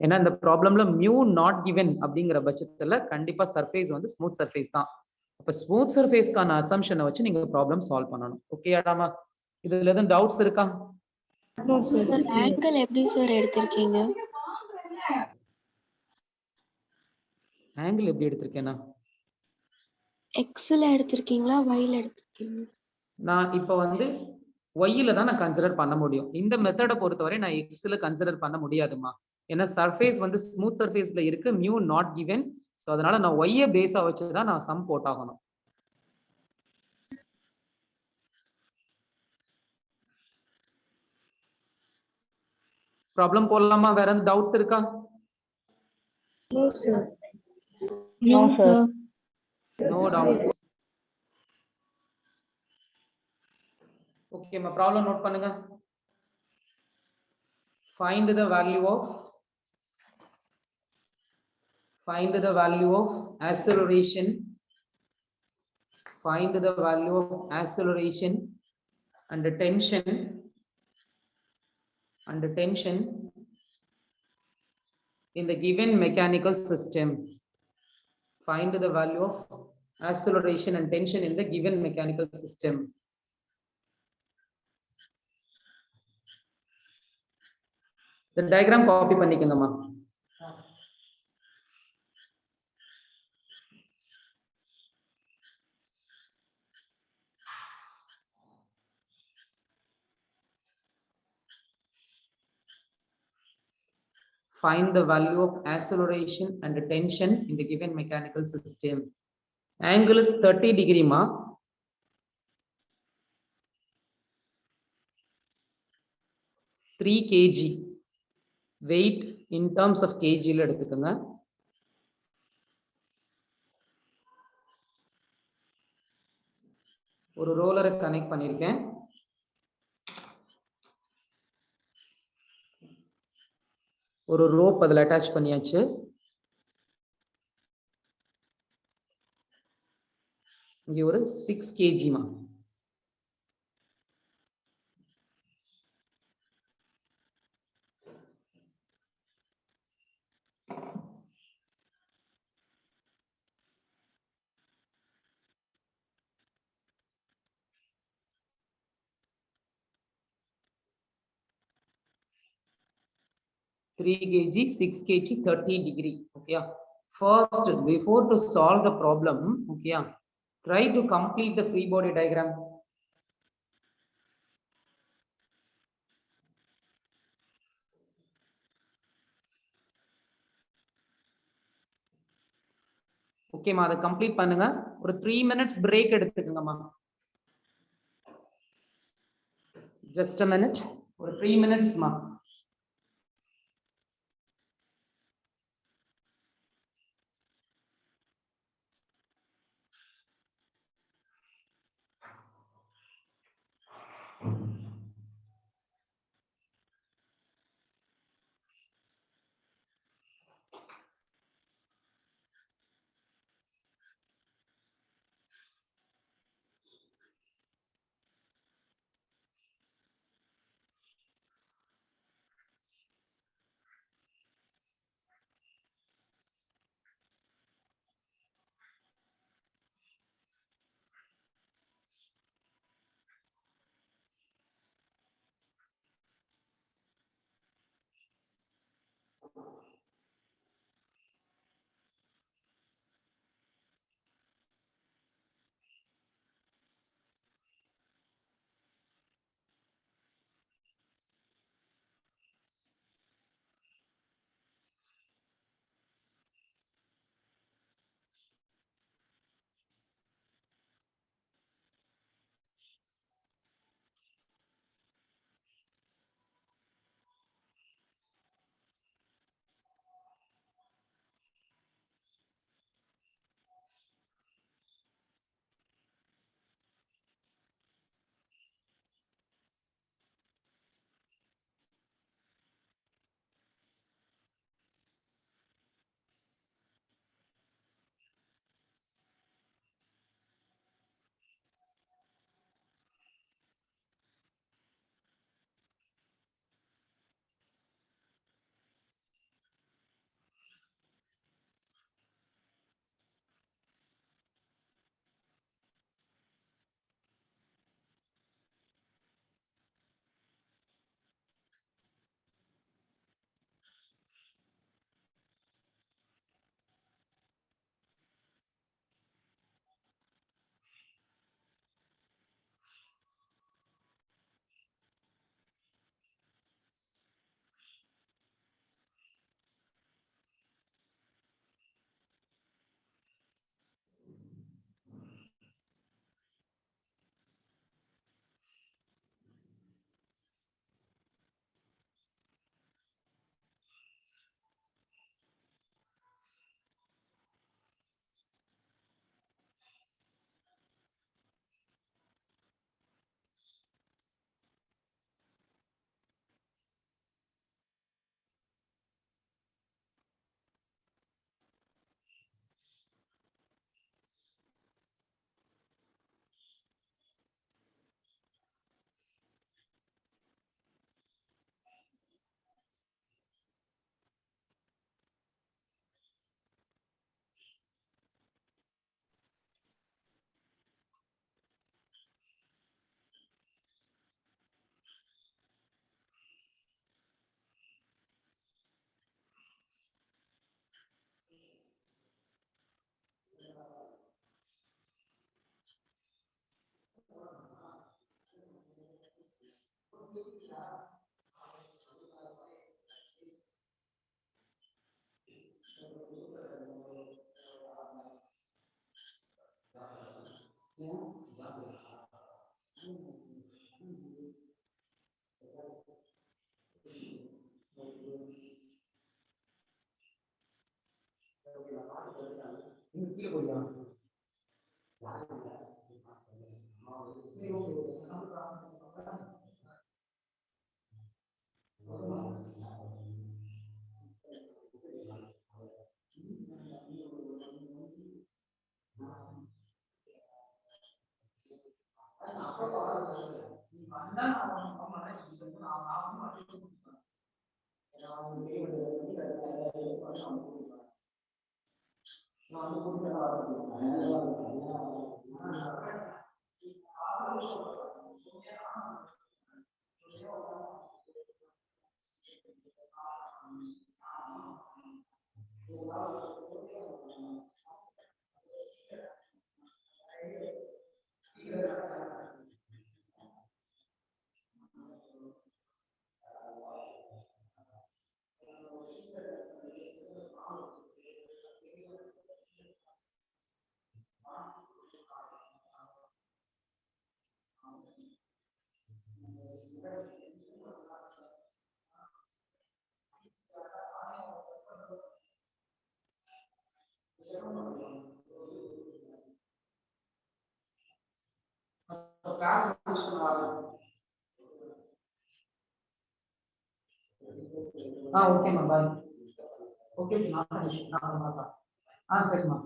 ஏன்னா இந்த ப்ராப்ளம்ல மியூ நாட் கிவன் அப்படிங்கிற பட்சத்துல கண்டிப்பா சர்ஃபேஸ் வந்து ஸ்மூத் சர்ஃபேஸ் தான். அப்ப ஸ்மூத் சர்ஃபேஸ்க்கான அசம்ஷனை வச்சு நீங்க ப்ராப்ளம் சால்வ் பண்ணணும். ஓகேடாமா, இதுல எதுவும் டவுட்ஸ் இருக்கா? சார் ஆங்கிள் எப்படி சார் எடுத்திருக்கீங்க? ஆங்கிள் எப்படி எடுத்திருக்கேனா? எக்ஸ்ல எடுத்திருக்கீங்களா, ஒய்ல எடுத்திருக்கீங்களா? நான் இப்ப வந்து ஒய்ல தான் நான் கன்சிடர் பண்ண முடியும். இந்த மெத்தடை பொறுத்தவரை நான் எக்ஸ்ல கன்சிடர் பண்ண முடியாதுமா. ஏன்னா சர்ஃபேஸ் வந்து ஸ்மூத் சர்ஃபேஸ்ல இருக்கு, மியூ நாட் கிவன். ஸோ அதனால நான் ஒய்யை பேஸா வச்சுதான் நான் சம் போட்டாகணும். ப்ராப்ளம் போடலாமா? வேற எந்த டவுட்ஸ் இருக்கா? No, sir. No doubts. ஓகேமா, ப்ராப்ளம் நோட் பண்ணுங்க. Find the value of acceleration. Find the value of acceleration and tension in the given mechanical system. Find the value of acceleration and tension in the given mechanical system. The diagram copy பண்ணிக்கங்கம்மா. find the value of acceleration and tension in the given mechanical system. Angle is 30 degree ma. 3 kg. Weight in terms of kg ல எடுத்துக்கங்க. ஒரு ரோலரை connect பண்ணிருக்கேன். ஒரு rope அதில் attach பண்ணியாச்சு. இங்கே ஒரு 6 kg மா. Three kg, 6 kg, 30 degree. Okay. First, before to solve the problem, okay, try to complete the free body diagram. Okay, ma, அதை complete பண்ணுங்க. ஒரு 3 minutes break எடுத்துக்கங்கம்மா. Just a minute. ஒரு 3 minutes ma. ஓகேம்மா பாய். Okay நான் சரிம்மா.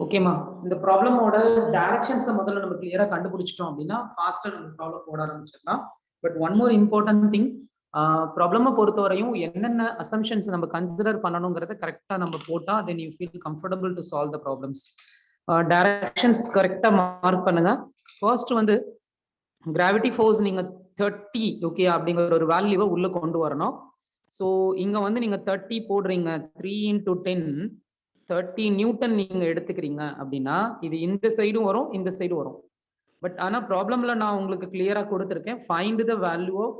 ஓகேமா, இந்த ப்ராப்ளமோட டைரக்ஷன்ஸை முதல்ல நம்ம கிளியரா கண்டுபிடிச்சிட்டோம் அப்படின்னா ஃபாஸ்டா நம்ம ப்ராப்ளம் போட ஆரம்பிச்சிடலாம். But one more important thing, ப்ராப்ளமை பொறுத்தவரையும் என்னென்ன அசம்ஷன்ஸ் நம்ம கன்சிடர் பண்ணணுங்கிறத கரெக்டா நம்ம போட்டா then you feel comfortable to solve the problems. Directions கரெக்டா மார்க் பண்ணுங்க. ஃபர்ஸ்ட் வந்து கிராவிட்டி ஃபோர்ஸ் நீங்க 30 ஓகே அப்படிங்கிற ஒரு வேல்யூவை உள்ள கொண்டு வரணும். ஸோ இங்க வந்து நீங்க 30 போடுறீங்க, 3 × 10 30 நியூட்டன் நீங்க எடுத்துக்கிறீங்க அப்படின்னா இது இந்த சைடும் வரும் இந்த சைடும் வரும். பட் ஆனா ப்ராப்ளம்ல நான் உங்களுக்கு கிளியரா கொடுத்துருக்கேன், find the value of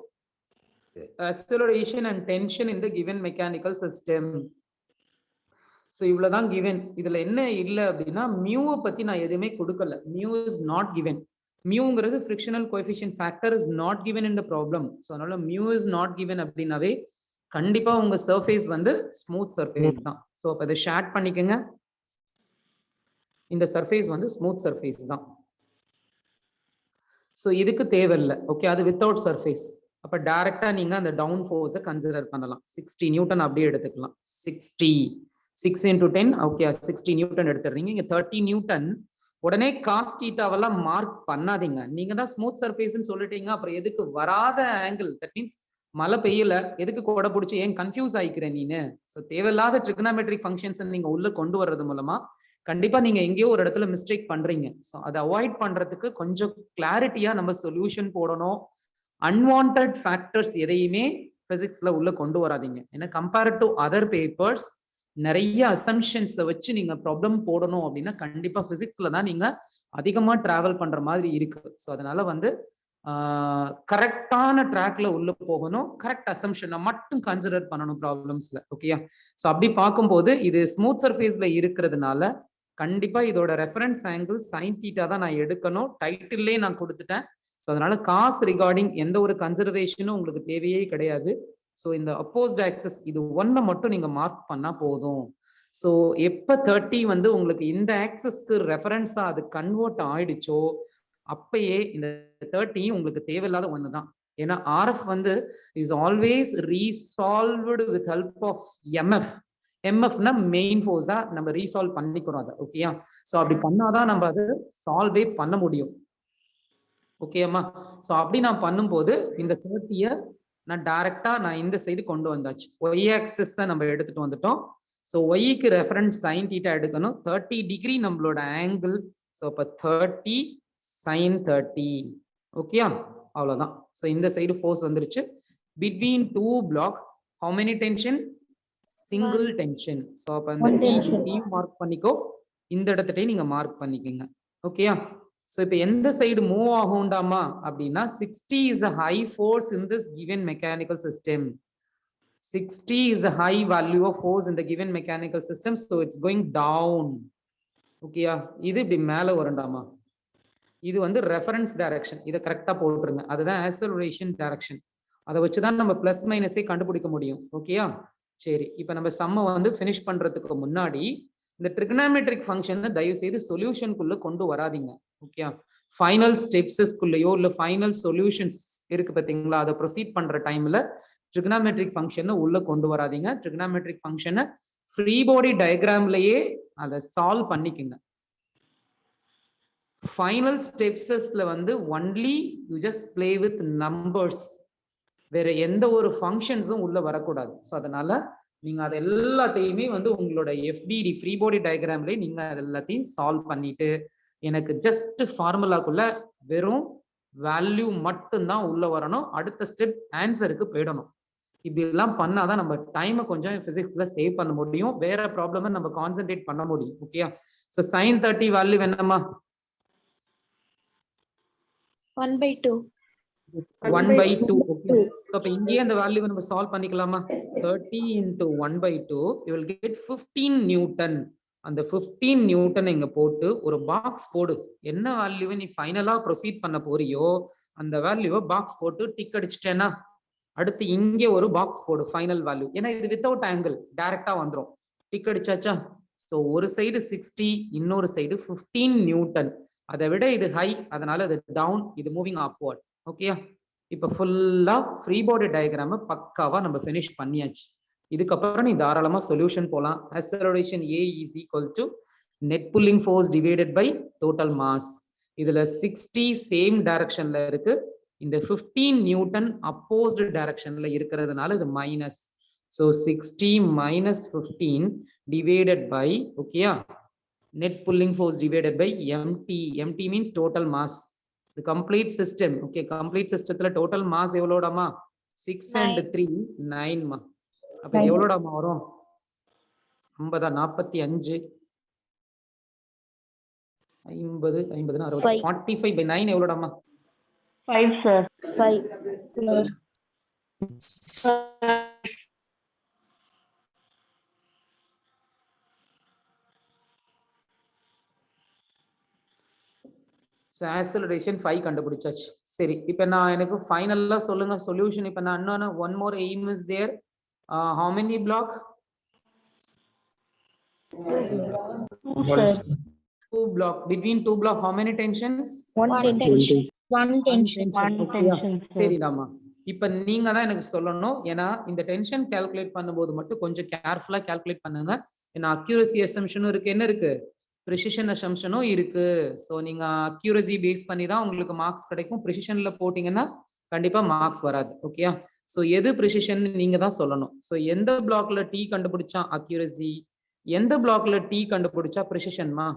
acceleration and tension in the given mechanical system. So இவ்வளவுதான் கிவன். இதுல என்ன இல்லை அப்படின்னா மியூவை பத்தி நான் எதுவுமே கொடுக்கல. Mu is not given. மியூங்கிறது frictional coefficient factor is not given in the problem. So அதனால மியூ இஸ் நாட் கிவன் அப்படின்னாவே கண்டிப்பா உங்க சர்ஃபேஸ் வந்து ஸ்மூத் சர்ஃபேஸ் தான். ஸோ அப்ப இதை ஷேர் பண்ணிக்கங்க. இந்த சர்ஃபேஸ் வந்து ஸ்மூத் சர்ஃபேஸ் தான். ஸோ இதுக்கு தேவையில்லை. ஓகே, அது வித்தவுட் சர்ஃபேஸ். அப்ப டைரக்டா நீங்க அந்த டவுன் ஃபோர்ஸை கன்சிடர் பண்ணலாம். 60 நியூட்டன் அப்படியே எடுத்துக்கலாம். 60 6 × 10 ஓகே 60 நியூட்டன் எடுத்துறீங்க. இங்க 30 நியூட்டன். உடனே காஸ் தீட்டாவெல்லாம் மார்க் பண்ணாதீங்க. நீங்க தான் ஸ்மூத் சர்ஃபேஸ்ன்னு சொல்லிட்டீங்க, அப்புறம் எதுக்கு வராத ஆங்கிள், தட் மீன்ஸ் மழை பெய்யல எதுக்கு கொடை பிடிச்சி ஏன் கன்ஃபியூஸ் ஆயிக்கிறேன் நீனு. ஸோ தேவையில்லாத ட்ரிகனாமெட்ரிக் ஃபங்க்ஷன்ஸ் நீங்க உள்ள கொண்டு வர்றது மூலமா கண்டிப்பா நீங்க எங்கேயோ ஒரு இடத்துல மிஸ்டேக் பண்றீங்க. ஸோ அதை அவாய்ட் பண்றதுக்கு கொஞ்சம் கிளாரிட்டியா நம்ம சொல்யூஷன் போடணும். அன்வான்ட் ஃபேக்டர்ஸ் எதையுமே பிசிக்ஸ்ல உள்ள கொண்டு வராதீங்க. ஏன்னா கம்பேர்ட் டு அதர் பேப்பர்ஸ் நிறைய அசம்ஷன்ஸை வச்சு நீங்க ப்ராப்ளம் போடணும் அப்படின்னா கண்டிப்பா பிசிக்ஸ்ல தான் நீங்க அதிகமா டிராவல் பண்ற மாதிரி இருக்கு. ஸோ அதனால வந்து கரெக்டான ட்ராக்ல உள்ள போகணும், கரெக்ட் அசம்ஷனை மட்டும் கன்சிடர் பண்ணணும் ப்ராப்ளம்ஸ்ல. ஓகேயா? ஸோ அப்படி பார்க்கும்போது இது ஸ்மூத் சர்ஃபேஸ்ல இருக்கிறதுனால கண்டிப்பா இதோட ரெஃபரன்ஸ் ஆங்கிள் சைன் தீட்டா தான் நான் எடுக்கணும். டைட்டில்லே நான் கொடுத்துட்டேன். ஸோ அதனால காஸ் ரிகார்டிங் எந்த ஒரு கன்சிடரேஷனும் உங்களுக்கு தேவையே கிடையாது. ஸோ இந்த அப்போஸ்ட் ஆக்சஸ் இது ஒன்றை மட்டும் நீங்க மார்க் பண்ணா போதும். ஸோ எப்ப 30 வந்து உங்களுக்கு இந்த ஆக்சஸ்க்கு ரெஃபரன்ஸா அது கன்வெர்ட் ஆயிடுச்சோ அப்பயே இந்த 30 உங்களுக்கு தேவையில்லாத ஒன்று தான். ஏன்னா ஆர்எஃப் வந்து is always resolved with help of MF. எம்எஃப்னா மெயின் ஃபோர்ஸா நம்ம ரீசால்வ் பண்ணிக்கிறோம் அதை. ஓகேயா? ஸோ அப்படி பண்ணாதான் நம்ம அதை சால்வே பண்ண முடியும். ஓகேம்மா? ஸோ அப்படி நான் பண்ணும்போது இந்த 30 நான் டைரக்டா நான் இந்த சைடு கொண்டு வந்தாச்சு. ஒய் ஆக்சிஸ் நம்ம எடுத்துட்டு வந்துட்டோம். ஸோ ஒய்க்கு ரெஃபரன்ஸ் சைன் தீட்டா எடுக்கணும். 30 டிகிரி நம்மளோட ஆங்கிள். ஸோ இப்போ 30 sin 30. ஓகேயா? அவ்வளவுதான். ஸோ இந்த சைடு ஃபோர்ஸ் வந்துருச்சு. Between 2 block how many tension? Single tension. So அப்போ அந்த டி மார்க் பண்ணிக்கோ, இந்த இடத்துட்டையும் நீங்க மார்க் பண்ணிக்கோங்க. ஓகேயா? ஸோ இப்போ எந்த சைடு மூவ் ஆகும்டாமா அப்படின்னா 60 is a high force in this given mechanical system. 60 is a high value of force in the given mechanical system, so it's going down. ஓகேயா? இது இப்படி மேல வரண்டாமா. இது வந்து ரெஃபரன்ஸ் டைரக்ஷன். இதை கரெக்டா போட்டுருங்க. அதுதான் ஆக்சலரேஷன் டைரக்ஷன். அதை வச்சுதான் நம்ம பிளஸ் மைனஸே கண்டுபிடிக்க முடியும். ஓகேயா? சரி, இப்போ நம்ம சம்ம வந்து ஃபினிஷ் பண்றதுக்கு முன்னாடி இந்த ட்ரிகனாமெட்ரிக் ஃபங்க்ஷனை தயவு செய்து சொல்யூஷனுக்குள்ள கொண்டு வராதிங்க. ஓகே? ஃபைனல் ஸ்டெப்ஸஸ்க்குள்ளேயோ இல்லை ஃபைனல் சொல்யூஷன்ஸ் இருக்கு பார்த்தீங்களா, அதை ப்ரொசீட் பண்ற டைம்ல ட்ரிகனாமெட்ரிக் ஃபங்க்ஷனை உள்ள கொண்டு வராதிங்க. ட்ரிகனாமெட்ரிக் ஃபங்க்ஷனை ஃப்ரீ பாடி டயக்ராம்லயே அதை சால்வ் பண்ணிக்கோங்க. ஃபைனல் ஸ்டெப்ஸஸ்ல வந்து only you just play with numbers, வேற எந்த ஒரு ஃபங்க்ஷன்ஸும் உள்ள வரக்கூடாது. ஸோ அதனால நீங்க அது எல்லாத்தையுமே வந்து உங்களோட எஃபிடி ஃப்ரீ பாடி டயக்ராம்லயே நீங்க அது எல்லாத்தையும் சால்வ் பண்ணிட்டு எனக்கு ஜஸ்ட் ஃபார்முலாக்குள்ள வெறும் வேல்யூ மட்டும்தான் உள்ள வரணும். அடுத்த ஸ்டெப் ஆன்சருக்கு போயிடணும். இப்படி எல்லாம் பண்ணாதான் நம்ம டைமை கொஞ்சம் பிசிக்ஸ்ல சேவ் பண்ண முடியும், வேற ப்ராப்ளம் நம்ம கான்சென்ட்ரேட் பண்ண முடியும். ஓகே? ஸோ sin 30 வேல்யூ என்னம்மா? 1/2. 1/2. ஓகே. சோ அப்ப இங்கேயே அந்த வேல்யூவை நம்ம சால்வ் பண்ணிக்கலாமா? 30 into 1/2 you will get 15 Newton. அந்த 15 நியூட்டன் இங்க போட்டு ஒரு பாக்ஸ் போடு. என்ன வேல்யூவை நீ ஃபைனலா ப்ரொசீட் பண்ண போறியோ அந்த வேல்யூவை பாக்ஸ் போட்டு டிக் அடிச்சிட்டேன்னா அடுத்து இங்கே ஒரு பாக்ஸ் போடு ஃபைனல் வேல்யூ. ஏன்னா இது வித்தவுட் ஆங்கிள் டைரக்டா வந்துடும். டிக் அடிச்சாச்சா? ஸோ ஒரு சைடு 60, இன்னொரு சைடு 15 நியூட்டன். அதை விட இது ஹை, அதனால இது டவுன், இது மூவிங் அப்வர்ட். ஓகேயா? இப்ப ஃபுல்லா ஃப்ரீ பாடி டயக்ராம பக்காவா நம்ம ஃபினிஷ் பண்ணியாச்சு. இதுக்கப்புறம் நீ தாராளமா சொல்யூஷன் போலாம். acceleration A is equal to net pulling force divided by total mass. இதுல 60 சேம் டைரக்ஷன்ல இருக்கு, இந்த 15 நியூட்டன் அப்போஸ்ட் டைரக்ஷன்ல இருக்கிறதுனால இது minus. So 60 minus 15 divided by, ஓகேயா, net pulling force divided by mt. mt means total mass. The complete system. Okay, complete systemல total mass எவ்வளோடாமா? 6 and 3 9 மா. அப்ப எவ்வளோடாமா வரும்? 50 45 50 50 60 45 by 9 எவ்வளோடாமா? 5 sir. 5. ஸோ ஆக்சலரேஷன் 5 கண்டுபிடிச்சாச்சு. சரி, இப்போ நான் எனக்கு ஃபைனலா சொல்லுங்க சொல்யூஷன். இப்போ நான் இன்னொன்னு one more aim is there. How many block? 2 block. Between 2 block how many tensions? 1 tension. 1 tension. சரிடாமா. இப்ப நீங்க தான் எனக்கு சொல்லணும். ஏன்னா இந்த டென்ஷன் கால்குலேட் பண்ணும்போது மட்டும் கொஞ்சம் கேர்ஃபுல்லா கால்குலேட் பண்ணுங்க. ஏன்னா அக்யூரசி அசம்ஷனும் இருக்கு, என்ன இருக்கு, ப்ரிசிஷன் அசம்ஷனும் இருக்கு. ஸோ நீங்க அக்யூரசி பேஸ் பண்ணி தான் உங்களுக்கு மார்க்ஸ் கிடைக்கும். ப்ரிசிஷன்ல போட்டீங்கன்னா கண்டிப்பா மார்க்ஸ் வராது. ஓகேயா? ஸோ எது ப்ரிசிஷன் நீங்க தான் சொல்லணும். ஸோ எந்த பிளாக்ல டி கண்டுபிடிச்சா அக்யூரசி, எந்த பிளாக்ல டி கண்டுபிடிச்சா ப்ரிசிஷன்மா?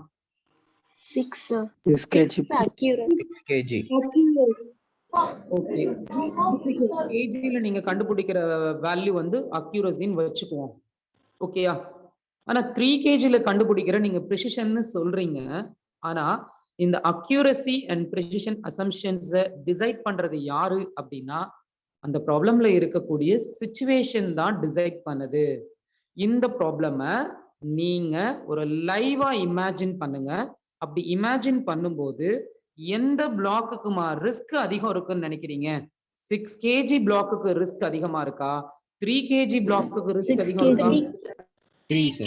6 6 kg. accurate. 6 kg. ஓகே 6 kgல நீங்க கண்டுபிடிக்கிற வேல்யூ வந்து அக்யூரசின்னு வச்சுக்குவோம். ஓகேயா? ஆனா 3 kgல கண்டுபிடிக்கிற நீங்க ப்ரிசிஷன்னு சொல்றீங்க. ஆனா இந்த accuracy and precision assumptions decide பண்றது யாரு அப்படின்னா அந்த ப்ராப்ளம்ல இருக்கக்கூடிய சிச்சுவேஷன் தான் டிசைட் பண்ணுது. இந்த ப்ராப்ளம நீங்க ஒரு லைவா இமேஜின் பண்ணுங்க. அப்படி இமேஜின் பண்ணும்போது எந்த பிளாக்குக்குமா ரிஸ்க் அதிகம் இருக்குன்னு நினைக்கிறீங்க? 6 kg பிளாக்குக்கு ரிஸ்க் அதிகமா இருக்கா? 3 kg பிளாக்குக்கு ரிஸ்க் 6 அதிகம் இருக்கா? kg. 3 sir.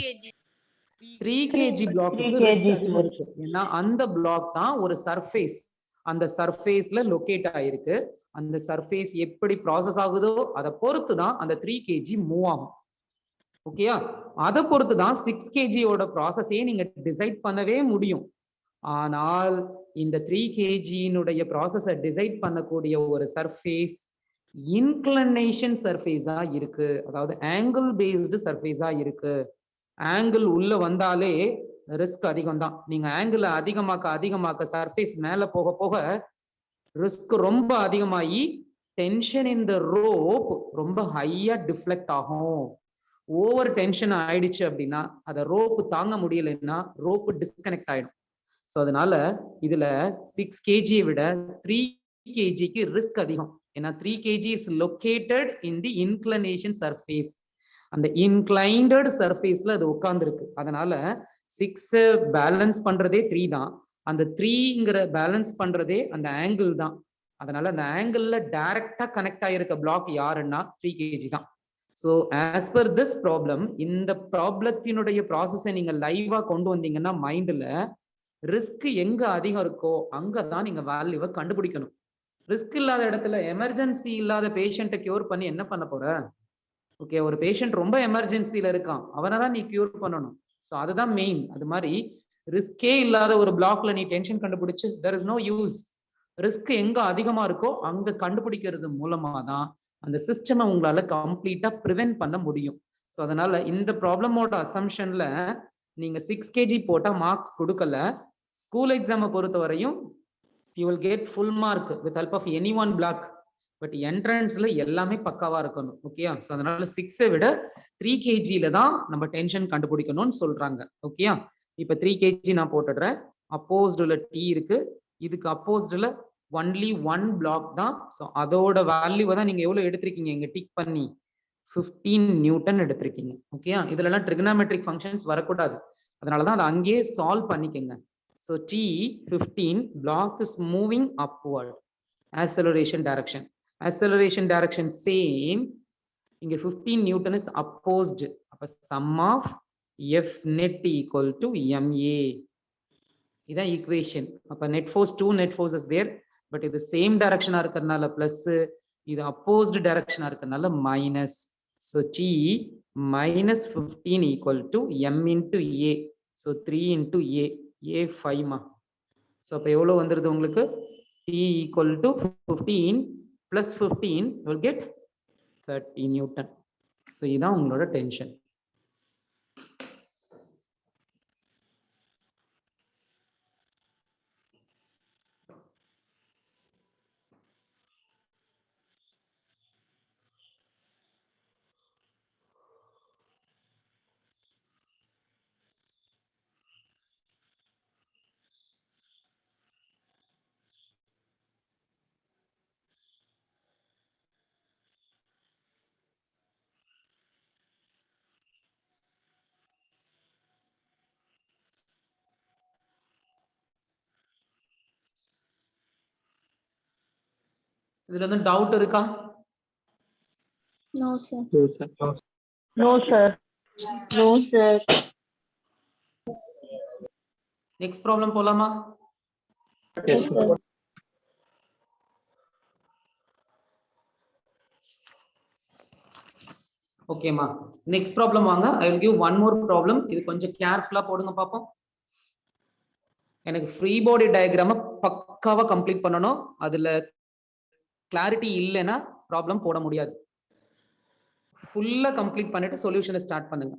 3 kg பிளாக்குக்கு 3 risk kg அதிகம் இருக்கு. ஏன்னா அந்த பிளாக் தான் ஒரு சர்ஃபேஸ். அந்த சர்ஃபேஸ்ல லொகேட் ஆயிருக்கு. அந்த சர்ஃபேஸ் எப்படி ப்ராசஸ் ஆகுதோ அதை பொறுத்து தான் அந்த 3 kg மூவ் ஆகும். ஓகேயா? அதை பொறுத்து தான் 6 kg ஓட ப்ராசஸே நீங்க டிசைட் பண்ணவே முடியும். ஆனால் இந்த 3 kg ப்ராசஸை டிசைட் பண்ணக்கூடிய ஒரு சர்ஃபேஸ் இன்க்ளினேஷன் சர்ஃபேஸா இருக்கு. அதாவது ஆங்கிள் பேஸ்டு சர்ஃபேஸா இருக்கு. ஆங்கிள் உள்ள வந்தாலே ரிஸ்க் அதிகம் தான். நீங்க ஆங்கிள் அதிகமாக்க சர்ஃபேஸ் மேல போக போக ரிஸ்க் ரொம்ப அதிகமாகி டென்ஷன் இன் த ரோப் ரொம்ப ஹையா டிஃப்ளெக்ட் ஆகும். ஓவர் டென்ஷன் ஆயிடுச்சு அப்படின்னா அதை ரோப் தாங்க முடியலைன்னா ரோப் டிஸ்கனெக்ட் ஆயிடும். ஸோ அதனால இதுல 6 kg விட 3 kgக்கு ரிஸ்க் அதிகம். ஏன்னா 3 kg is located in the inclination surface. அந்த இன்க்ளைண்டட் சர்ஃபேஸ்ல அது உட்கார்ந்துருக்கு. அதனால 6 பேலன்ஸ் பண்றதே 3 தான். அந்த 3ங்கிற பேலன்ஸ் பண்றதே அந்த ஆங்கிள் தான். அதனால அந்த ஆங்கிள் டைரக்டா கனெக்ட் ஆயிருக்க பிளாக் யாருன்னா 3 kg தான். So as per this problem, இந்த ப்ராப்ளத்தினுடைய ப்ராசஸை நீங்க லைவா கொண்டு வந்தீங்கன்னா மைண்ட்ல ரிஸ்க் எங்க அதிகம் இருக்கோ அங்கதான் நீங்க வேல்யூவை கண்டுபிடிக்கணும். ரிஸ்க் இல்லாத இடத்துல எமர்ஜென்சி இல்லாத பேஷண்ட்டை கியூர் பண்ணி என்ன பண்ண போற? ஓகே, ஒரு பேஷண்ட் ரொம்ப எமர்ஜென்சில இருக்கான், அவனை தான் நீ கியூர் பண்ணணும். ஸோ அதுதான் மெயின். அது மாதிரி ரிஸ்கே இல்லாத ஒரு பிளாக்ல நீ டென்ஷன் கண்டுபிடிச்சு there is no use. Risk எங்க அதிகமா இருக்கோ அங்க கண்டுபிடிக்கிறது மூலமா தான் அந்த சிஸ்டமை உங்களால கம்ப்ளீட்டா ப்ரிவென்ட் பண்ண முடியும். ஸோ அதனால இந்த ப்ராப்ளமோட அசம்ஷன்ல நீங்க 6 kg போட்டா மார்க்ஸ் கொடுக்கல. ஸ்கூல் எக்ஸாமை பொறுத்த வரையும் you will get full mark with help of any one block. But என்ட்ரன்ஸ்ல எல்லாமே பக்காவா இருக்கணும். ஓகேயா? ஸோ அதனால 6 விட 3 kgல தான் நம்ம டென்ஷன் கண்டுபிடிக்கணும்னு சொல்றாங்க. ஓகேயா? இப்ப 3 kg நான் போட்டுடுறேன். அப்போஸ்டுல டி இருக்கு. இதுக்கு அப்போஸ்டுல ஒன்லி ஒன் பிளாக் தான். ஸோ அதோட வேல்யூவை தான் நீங்க எவ்வளவு எடுத்திருக்கீங்க இங்க டிக் பண்ணி 15 நியூட்டன் எடுத்திருக்கீங்க. ஓகேயா? இதுல எல்லாம் ட்ரிகனாமெட்ரிக் ஃபங்க்ஷன்ஸ் வரக்கூடாது. அதனாலதான் அதை அங்கேயே சால்வ் பண்ணிக்கங்க. So T15 block is moving upward. Acceleration direction. Acceleration direction same. இங்க 15 Newton is opposed. அப்ப sum of F net equal to MA. இதான் equation. அப்ப net force 2 net force is there. But இது same direction இருக்கிறதுனால plus, இது opposed direction இருக்கிறதுனால minus. So T minus 15 equal to M into A. So 3 into A. A5 மா. So அப்போ எவ்வளோ வந்துருது உங்களுக்கு? T equal to 15 plus 15 you will get 30 Newton. So இதுதான் உங்களோட டென்ஷன். இதுல எதுவும் டவுட் இருக்கா? No, sir. No, sir. No, sir. Next problem போலாமா? Yes, sir. ஓகேமா, நெக்ஸ்ட் ப்ராப்ளம் வாங்க. ஐ will give one more problem. இது கொஞ்சம் கேர்ஃபுல்லா போடுங்க பாப்போம். எனக்கு ஃப்ரீ பாடி டயக்ராம பக்காவா கம்ப்ளீட் பண்ணணும். அதுல கிளாரிட்டி இல்லைன்னா ப்ராப்ளம் போட முடியாது. ஃபுல்லா கம்ப்ளீட் பண்ணிட்டு சொல்யூஷனை ஸ்டார்ட் பண்ணுங்க.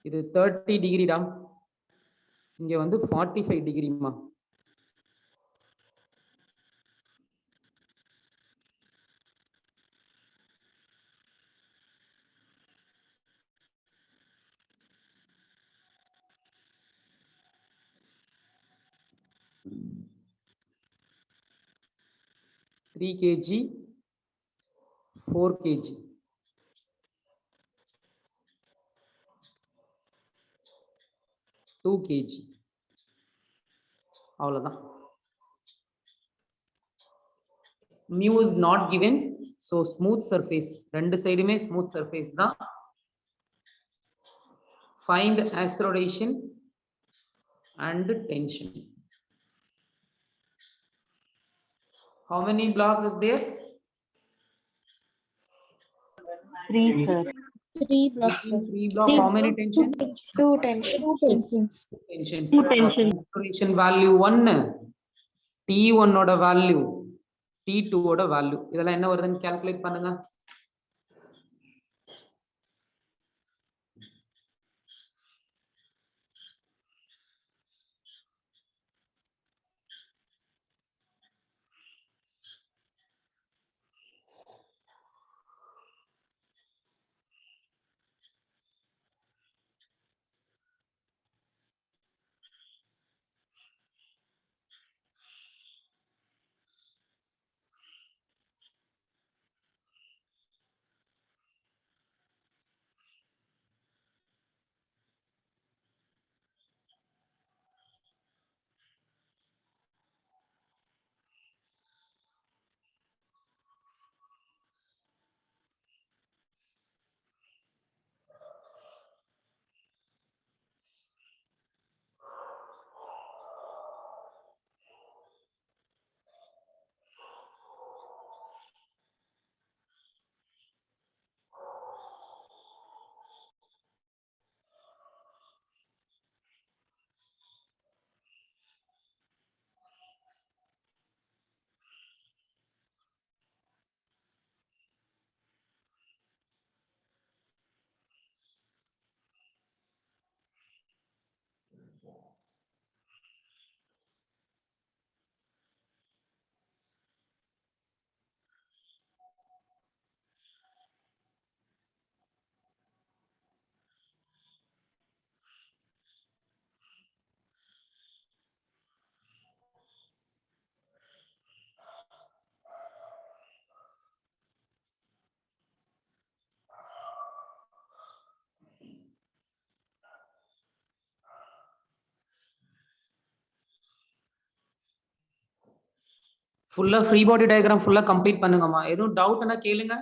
இது 30 டிகிரிடா, இங்க வந்து 45 டிகிரிமா. 3 kg, 4 kg. 2 kg. அவ்வளவுதான். mu is not given, so smooth surface, ரெண்டு சைடுமே smooth surface தான். Find acceleration and tension. How many block is there? 3, sir. 3 blocks, sir. 3 block. How many tensions? 2 tension. Tensions. Two tensions. Acceleration value 1, T1 ஓட value, T2 ஓட value. இதெல்லாம் என்ன வருதுன்னு calculate பண்ணுங்க. ஃபுல்லா ஃப்ரீ பாடி டயக்ராம் ஃபுல்லா complete பண்ணுங்கம்மா. எதுவும் டவுட்னா கேளுங்க.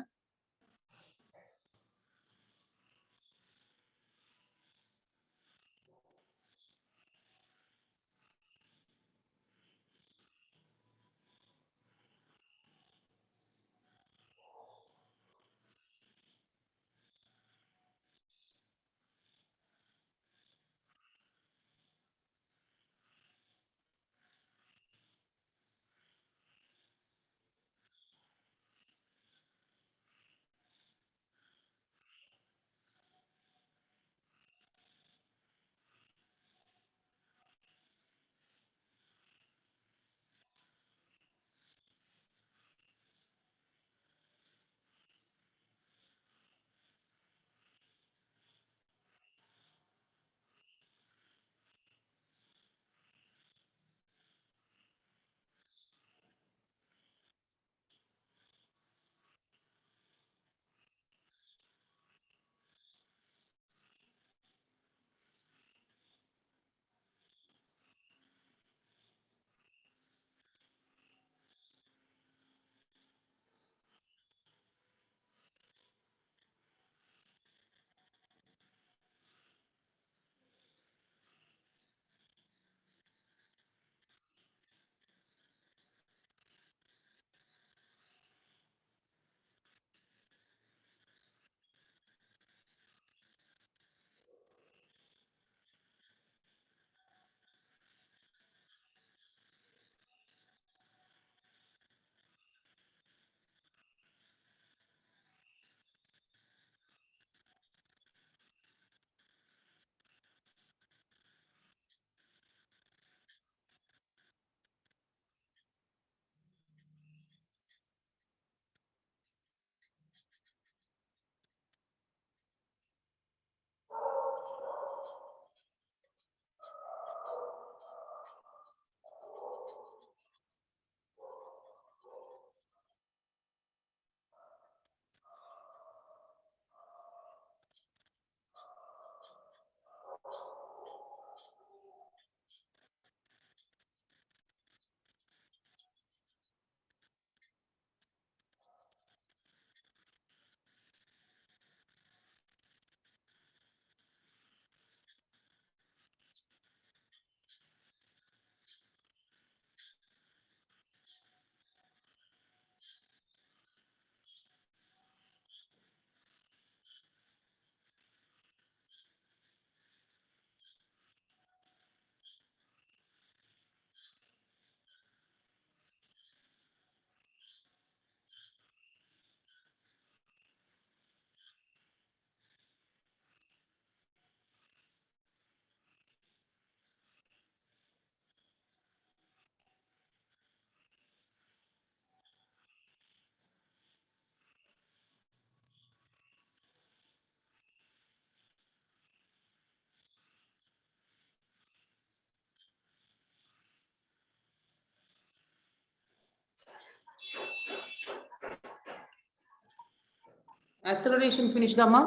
acceleration finished amma?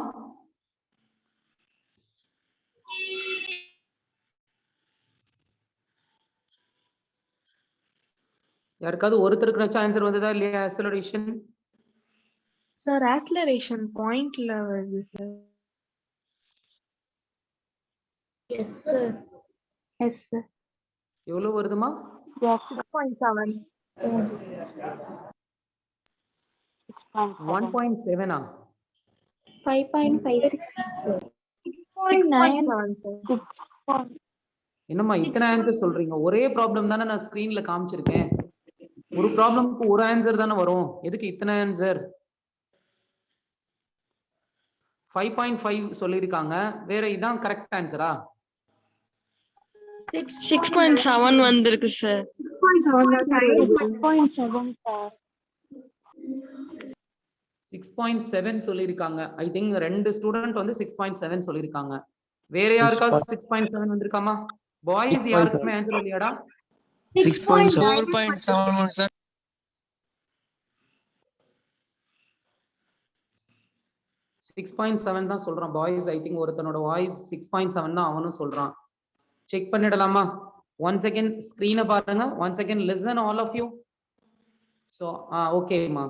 யாருக்காவது ஒருத்தருக்கு ஆன்சர் வந்ததா இல்லையா? acceleration சார் ஆக்ஸலரேஷன் பாயிண்ட்ல வருது sir. Yes, sir. Yes, sir. எவ்வளவு வருதுமா? 6.7. 1.7 ஆ? 5.56. 6.7 சார். என்னம்மா இத்தனை ஆன்சர் சொல்றீங்க? ஒரே ப்ராப்ளம் தானே நான் ஸ்கிரீன்ல காமிச்சிருக்கேன். ஒரு ப்ராப்ளம்க்கு ஒரு ஆன்சர் தானே வரும். எதுக்கு இத்தனை ஆன்சர்? 5.5 சொல்லிருக்காங்க. வேற இதான் கரெக்ட் ஆன்சரா? 6.7 வந்திருக்கு சார். 6.7 சொல்லிருக்காங்க. ஐ திங்க் ரெண்டு ஸ்டூடெண்ட் வந்து 6.7 சொல்லிருக்காங்க. வேற யாருக்காவது 6.7 வந்திருக்காமா? பாய்ஸ் யாருக்குமே ஆன்சர் இல்லையாடா? 4.7 சார். 6.7 தான் சொல்றான் பாய்ஸ். ஐ திங்க் ஒருத்தனோட வாய்ஸ் 6.7 தான் அவனும் சொல்றான். செக் பண்ணிடலாமா? ஒன் செகண்ட் ஸ்கிரீனை பாருங்க. One second listen all of you. So ஓகேம்மா,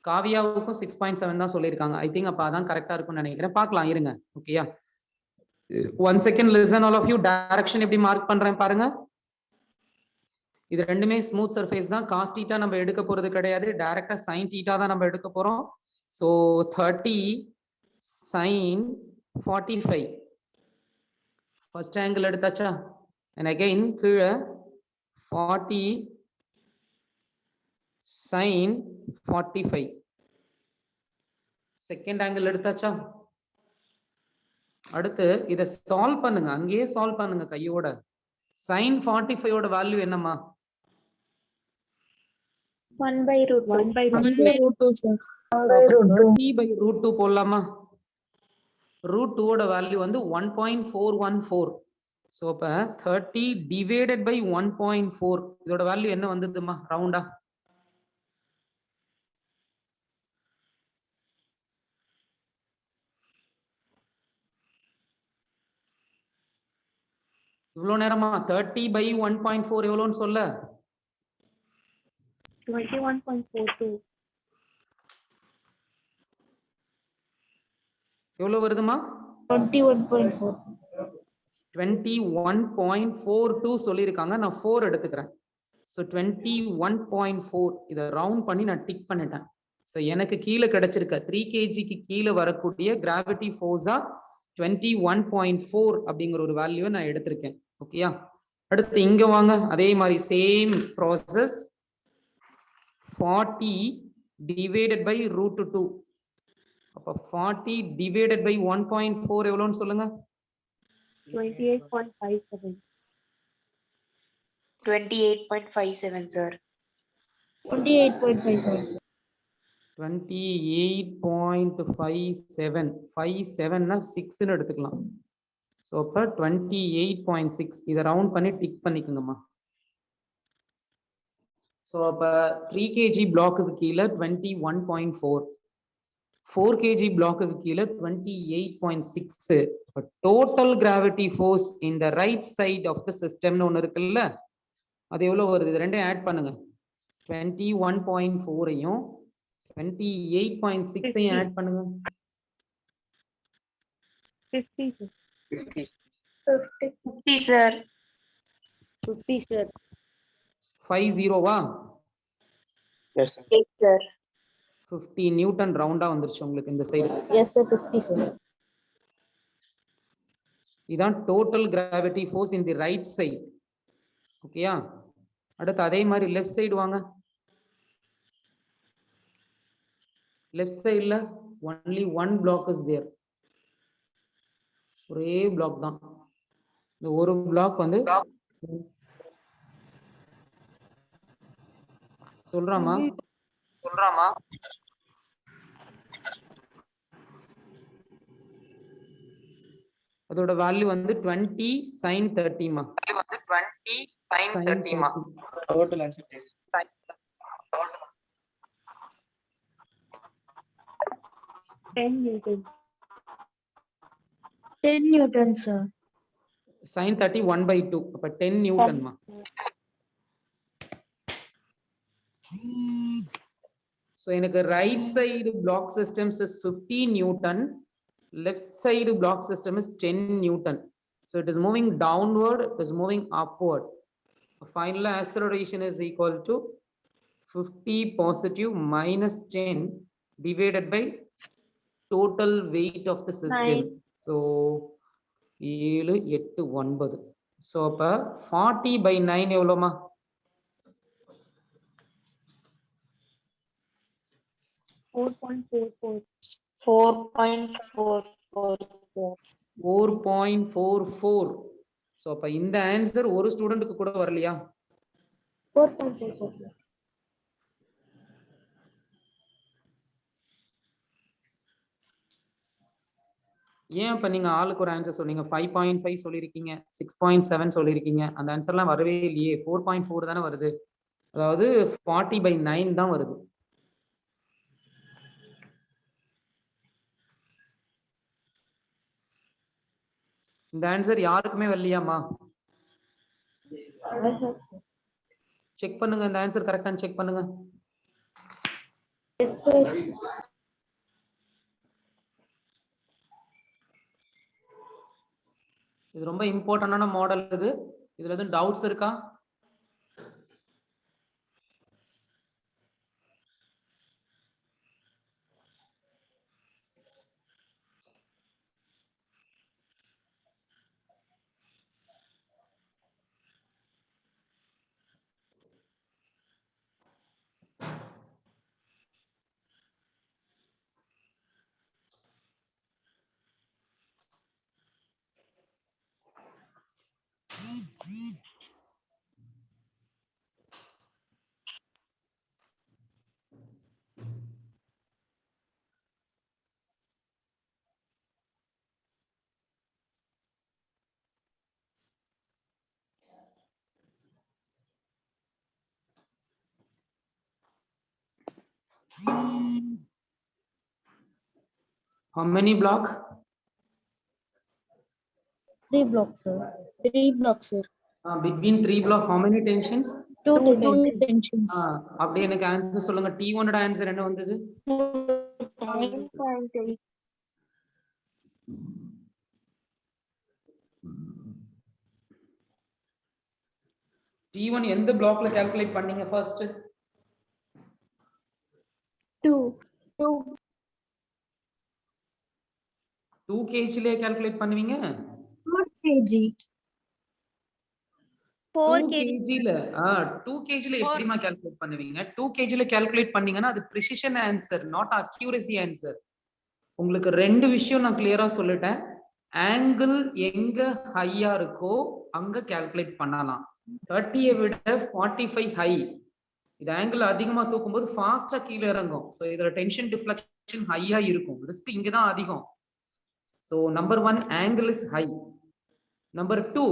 காவியாவுக்கும் 6.7 தான் சொல்லியிருக்காங்க. ஐ திங்க் அப்ப அதான் கரெக்டா இருக்கும்னு நினைக்கிறேன். பார்க்கலாம் இருங்க. ஓகேயா? One second listen all of you. Direction எப்படி மார்க் பண்றேன் பாருங்க. இது ரெண்டுமே ஸ்மூத் சர்ஃபேஸ் தான். காஸ் தீட்டா நம்ம எடுக்க போறது கிடையாது. டைரக்டா சைன் தீட்டா தான் நம்ம எடுக்க போறோம். ஸோ 30 sin 45 ஃபர்ஸ்ட் ஆங்கிள் எடுத்தாச்சா? and again கீழே 40 sin 45 செகண்ட் ஆங்கிள் எடுத்தாச்சா? அடுத்து இதை சால்வ் பண்ணுங்க. அங்கேயே சால்வ் பண்ணுங்க கையோட. sin 45 ஓட வேல்யூ என்னம்மா? 1/√2 sir. 30/√2 போடலாமா? √2 ஓட வேல்யூ வந்து 1.414. சோ அப்ப 30 divided by 1.4 இதோட வேல்யூ என்ன வந்ததுமா ரவுண்டா? இவ்வளவு நேரமா 30/1.4 எவ்வளவுன்னு சொல்ல? 21.42. எவ்வளவு வருதுமா? 21.4. 21.42 சொல்லியிருக்காங்க. நான் 4 எடுத்துக்கிறேன். ஸோ 21.4 இதை ரவுண்ட் பண்ணி நான் டிக் பண்ணிட்டேன். ஸோ எனக்கு கீழே கிடைச்சிருக்க 3 kgக்கு கீழே வரக்கூடிய கிராவிட்டி ஃபோர்ஸா 21.4 அப்படிங்கிற ஒரு வேல்யூவை நான் எடுத்திருக்கேன். ஓகேயா? அடுத்து இங்க வாங்க. அதே மாதிரி சேம் ப்ராசஸ். 40 divided by √2. அப்ப 40 divided by 1.4 எவ்வளவுன்னு சொல்லுங்க? 28.57. 28.57 sir. 28.57 sir. 28.57 57னா 6ன்னு எடுத்துக்கலாம். ஸோ அப்ப 28.6 இதை ரவுண்ட் பண்ணி டிக் பண்ணிக்கோங்கம்மா. ஸோ அப்ப 3 kg பிளாக்குக்கு கீழே 21.4, 4 kg பிளாக்குக்கு கீழே 28.6. Total gravity force in the right side of the சிஸ்டம்னு ஒன்று இருக்குல்ல, அது எவ்வளவு வருது? இது ரெண்டையும் ஆட் பண்ணுங்க. 21.4ஐயும் 28.6ஐயும் ஆட் பண்ணுங்க. 50 sir. 50 sir. 50 sir. 50வா? Yes sir. Yes sir. 50 Newton ரவுண்டா வந்துருச்சு உங்களுக்கு இந்த சைடு. Yes sir, 50 sir. இதான் total gravity force in the right side. ஓகேயா? அடுத்து அதே மாதிரி லெஃப்ட் சைடு வாங்க. லெஃப்ட் சைடுல only one block is there. ஒரே பிளாக் தான். இந்த ஒரு பிளாக் வந்து சொல்றாமா? அதோட வேல்யூ வந்து 20 sin 30மா. Total answer takes. 10 Newton. 10 Newton, sir. sin 30 1/2 அப்ப 10 நியூட்டன் மா. So எனக்கு right side block systems is 50 Newton, left side block system is 10 Newton. So it is moving downward, it is moving upward. Final acceleration is equal to 50 positive minus 10 divided by total weight of the system. So 7 8 9. So அப்ப 40/9 எவ்வளவுமா? 4.44. 4.44, sir. 4.44. So அப்ப இந்த answer ஒரு ஸ்டூடெண்ட்க்கு கூட வரலையா? 4.44, sir. ஏன் அப்ப நீங்க ஆளுக்கு ஒரு ஆன்சர் சொன்னீங்க? 5.5 சொல்லிருக்கீங்க, 6.7 சொல்லிருக்கீங்க. அந்த ஆன்சர்லாம் வரவே இல்லையே. 4.4 தானே வருது. அதாவது 40/9 தான் வருது. இந்த ஆன்சர் யாருக்குமே வரலையாமா? I have, sir. செக் பண்ணுங்க, இந்த ஆன்சர் கரெக்டான்னு செக் பண்ணுங்க. Yes, sir. இது ரொம்ப இம்பார்ட்டன்டான மாடல் இது. இதுல எதுவும் டவுட்ஸ் இருக்கா? How many block? 3 blocks, sir. 3 blocks, sir. Between 3 block, how many tensions? 2 tensions. அப்படியே எனக்கு ஆன்சர் சொல்லுங்க. T1 ஓட ஆன்சர் என்ன வந்தது? 9.8. T1 எந்த பிளாக்ல கால்குலேட் பண்ணீங்க ஃபர்ஸ்ட்? 2. 2 kg ல கால்குலேட் பண்ணுவீங்க? 4 kg. 4 kg ல 2 kg ல எப்படிமா கால்குலேட் பண்ணுவீங்க? 2 kg ல கால்குலேட் பண்ணீங்கன்னா அது precision answer, not accuracy answer. உங்களுக்கு ரெண்டு விஷயம் நான் கிளியரா சொல்லிட்டேன். ஆங்கிள் எங்க ஹையா இருக்கோ அங்க கால்குலேட் பண்ணலாம். 30 விட 45 ஹை. இது ஆங்கிள் அதிகமா தூக்கும்போது ஃபாஸ்டா கீழே இறங்கும். சோ இதோட டென்ஷன் டிஃப்ளெக்ஷன் ஹையா இருக்கும். ரிஸ்க் இங்க தான் அதிகம். So number 1 angle is high. Number 2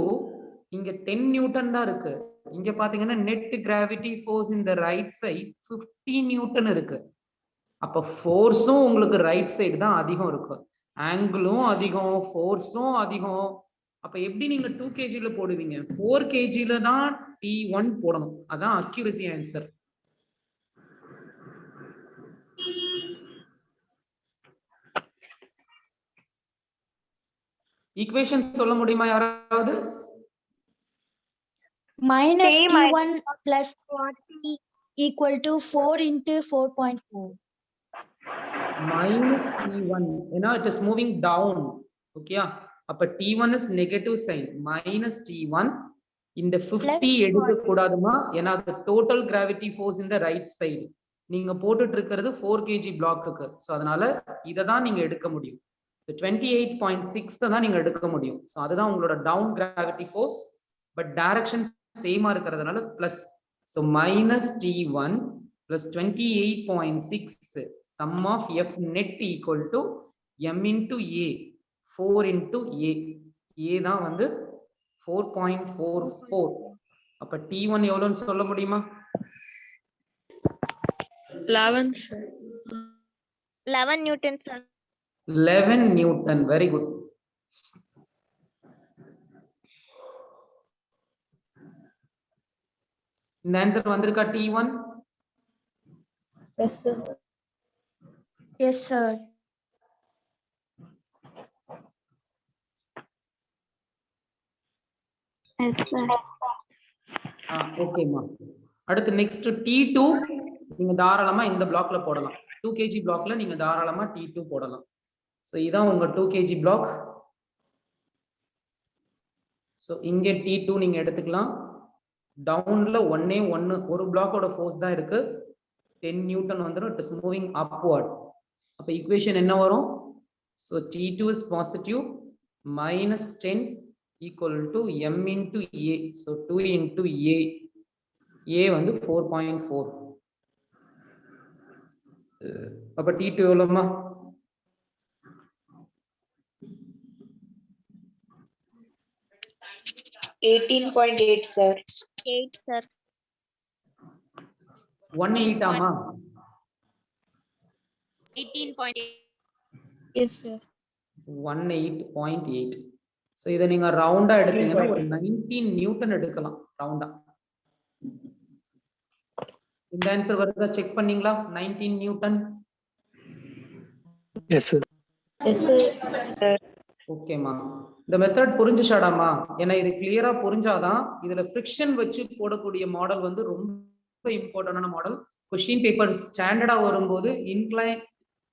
இங்க 10 நியூட்டன் தான் இருக்கு. இங்க பாத்தீங்கன்னா net gravity force in the right side 50 Newton இருக்கு. அப்ப ஃபோர்ஸும் உங்களுக்கு ரைட் சைடு தான் அதிகம் இருக்கு. ஆங்கிளும் அதிகம், ஃபோர்ஸும் அதிகம். அப்ப எப்படி நீங்க 2 kg ல போடுவீங்க? 4 kg ல தான் T1 போடணும். அதான் அக்யூரசி ஆன்சர். ஈக்குவேஷன் சொல்ல முடியுமா யாராவது? Minus T1 plus 40 equal to 4 into 4.4. Minus T1 ஏன்னா it is moving down. Okay, அப்ப T1 is negative sign. Minus T1 இந்த 50 எடுக்க கூடாதுமா, ஏன்னா அது total gravity force in the right side. நீங்க போட்டுட்டு இருக்கிறது 4 kg பிளாக்குக்கு. சோ அதனால இத தான் நீங்க எடுக்க முடியும். 28.6 தான் நீங்க எடுக்க முடியும். சோ அதுதான் உங்களோட down gravity force, but direction சேமா இருக்கிறதுனால plus. So minus T1 plus 28.6 sum of F net equal to M into A, 4 into A. A தான் வந்து 4.44. அப்ப T1 எவ்வளவுன்னு சொல்ல முடியுமா? 11, sir. 11 Newton, sir. 11 Newton. Very good. இந்த ஆன்சர் வந்திருக்கா T1? Yes, sir. Yes, sir. Yes, sir. ஓகேம்மா. அடுத்து நெக்ஸ்ட் T2 நீங்க தாராளமா இந்த பிளாக்ல போடலாம். 2 kg பிளாக்ல நீங்க தாராளமா T2 போடலாம். சோ இதான் உங்க 2 kg பிளாக். சோ இங்க T2 நீங்க எடுத்துக்கலாம். டவுன்ல ஒரு பிளாக்கோட ஃபோர்ஸ் தான் இருக்கு. 10 நியூட்டன் வந்துரும். It is moving upward. அப்ப ஈக்குவேஷன் என்ன வரும்? So T2 is positive minus 10 equal to m into a. So 2 into a. A வந்து 4.4. அப்ப T2 எவ்வளவுமா? 18.8 sir. 8, sir. 18 ஆமா? 18.8. Yes, sir. 18.8. So இதை நீங்க ரவுண்டா எடுத்தீங்கன்னா ஒரு 19 நியூட்டன் எடுக்கலாம் ரவுண்டா. இந்த ஆன்சர் வருதா செக் பண்ணீங்களா? 19 Newton. Yes, sir. Yes, sir. ஓகேமா. இந்த மெத்தட் புரிஞ்சுச்சாடாமா? ஏன்னா இது கிளியரா புரிஞ்சாதான் இதுல ஃபிரிக்ஷன் வச்சு போடக்கூடிய மாடல் வந்து ரொம்ப இம்பார்ட்டன்டான மாடல். கொஸ்டின் பேப்பர் ஸ்டாண்டர்டா வரும்போது incline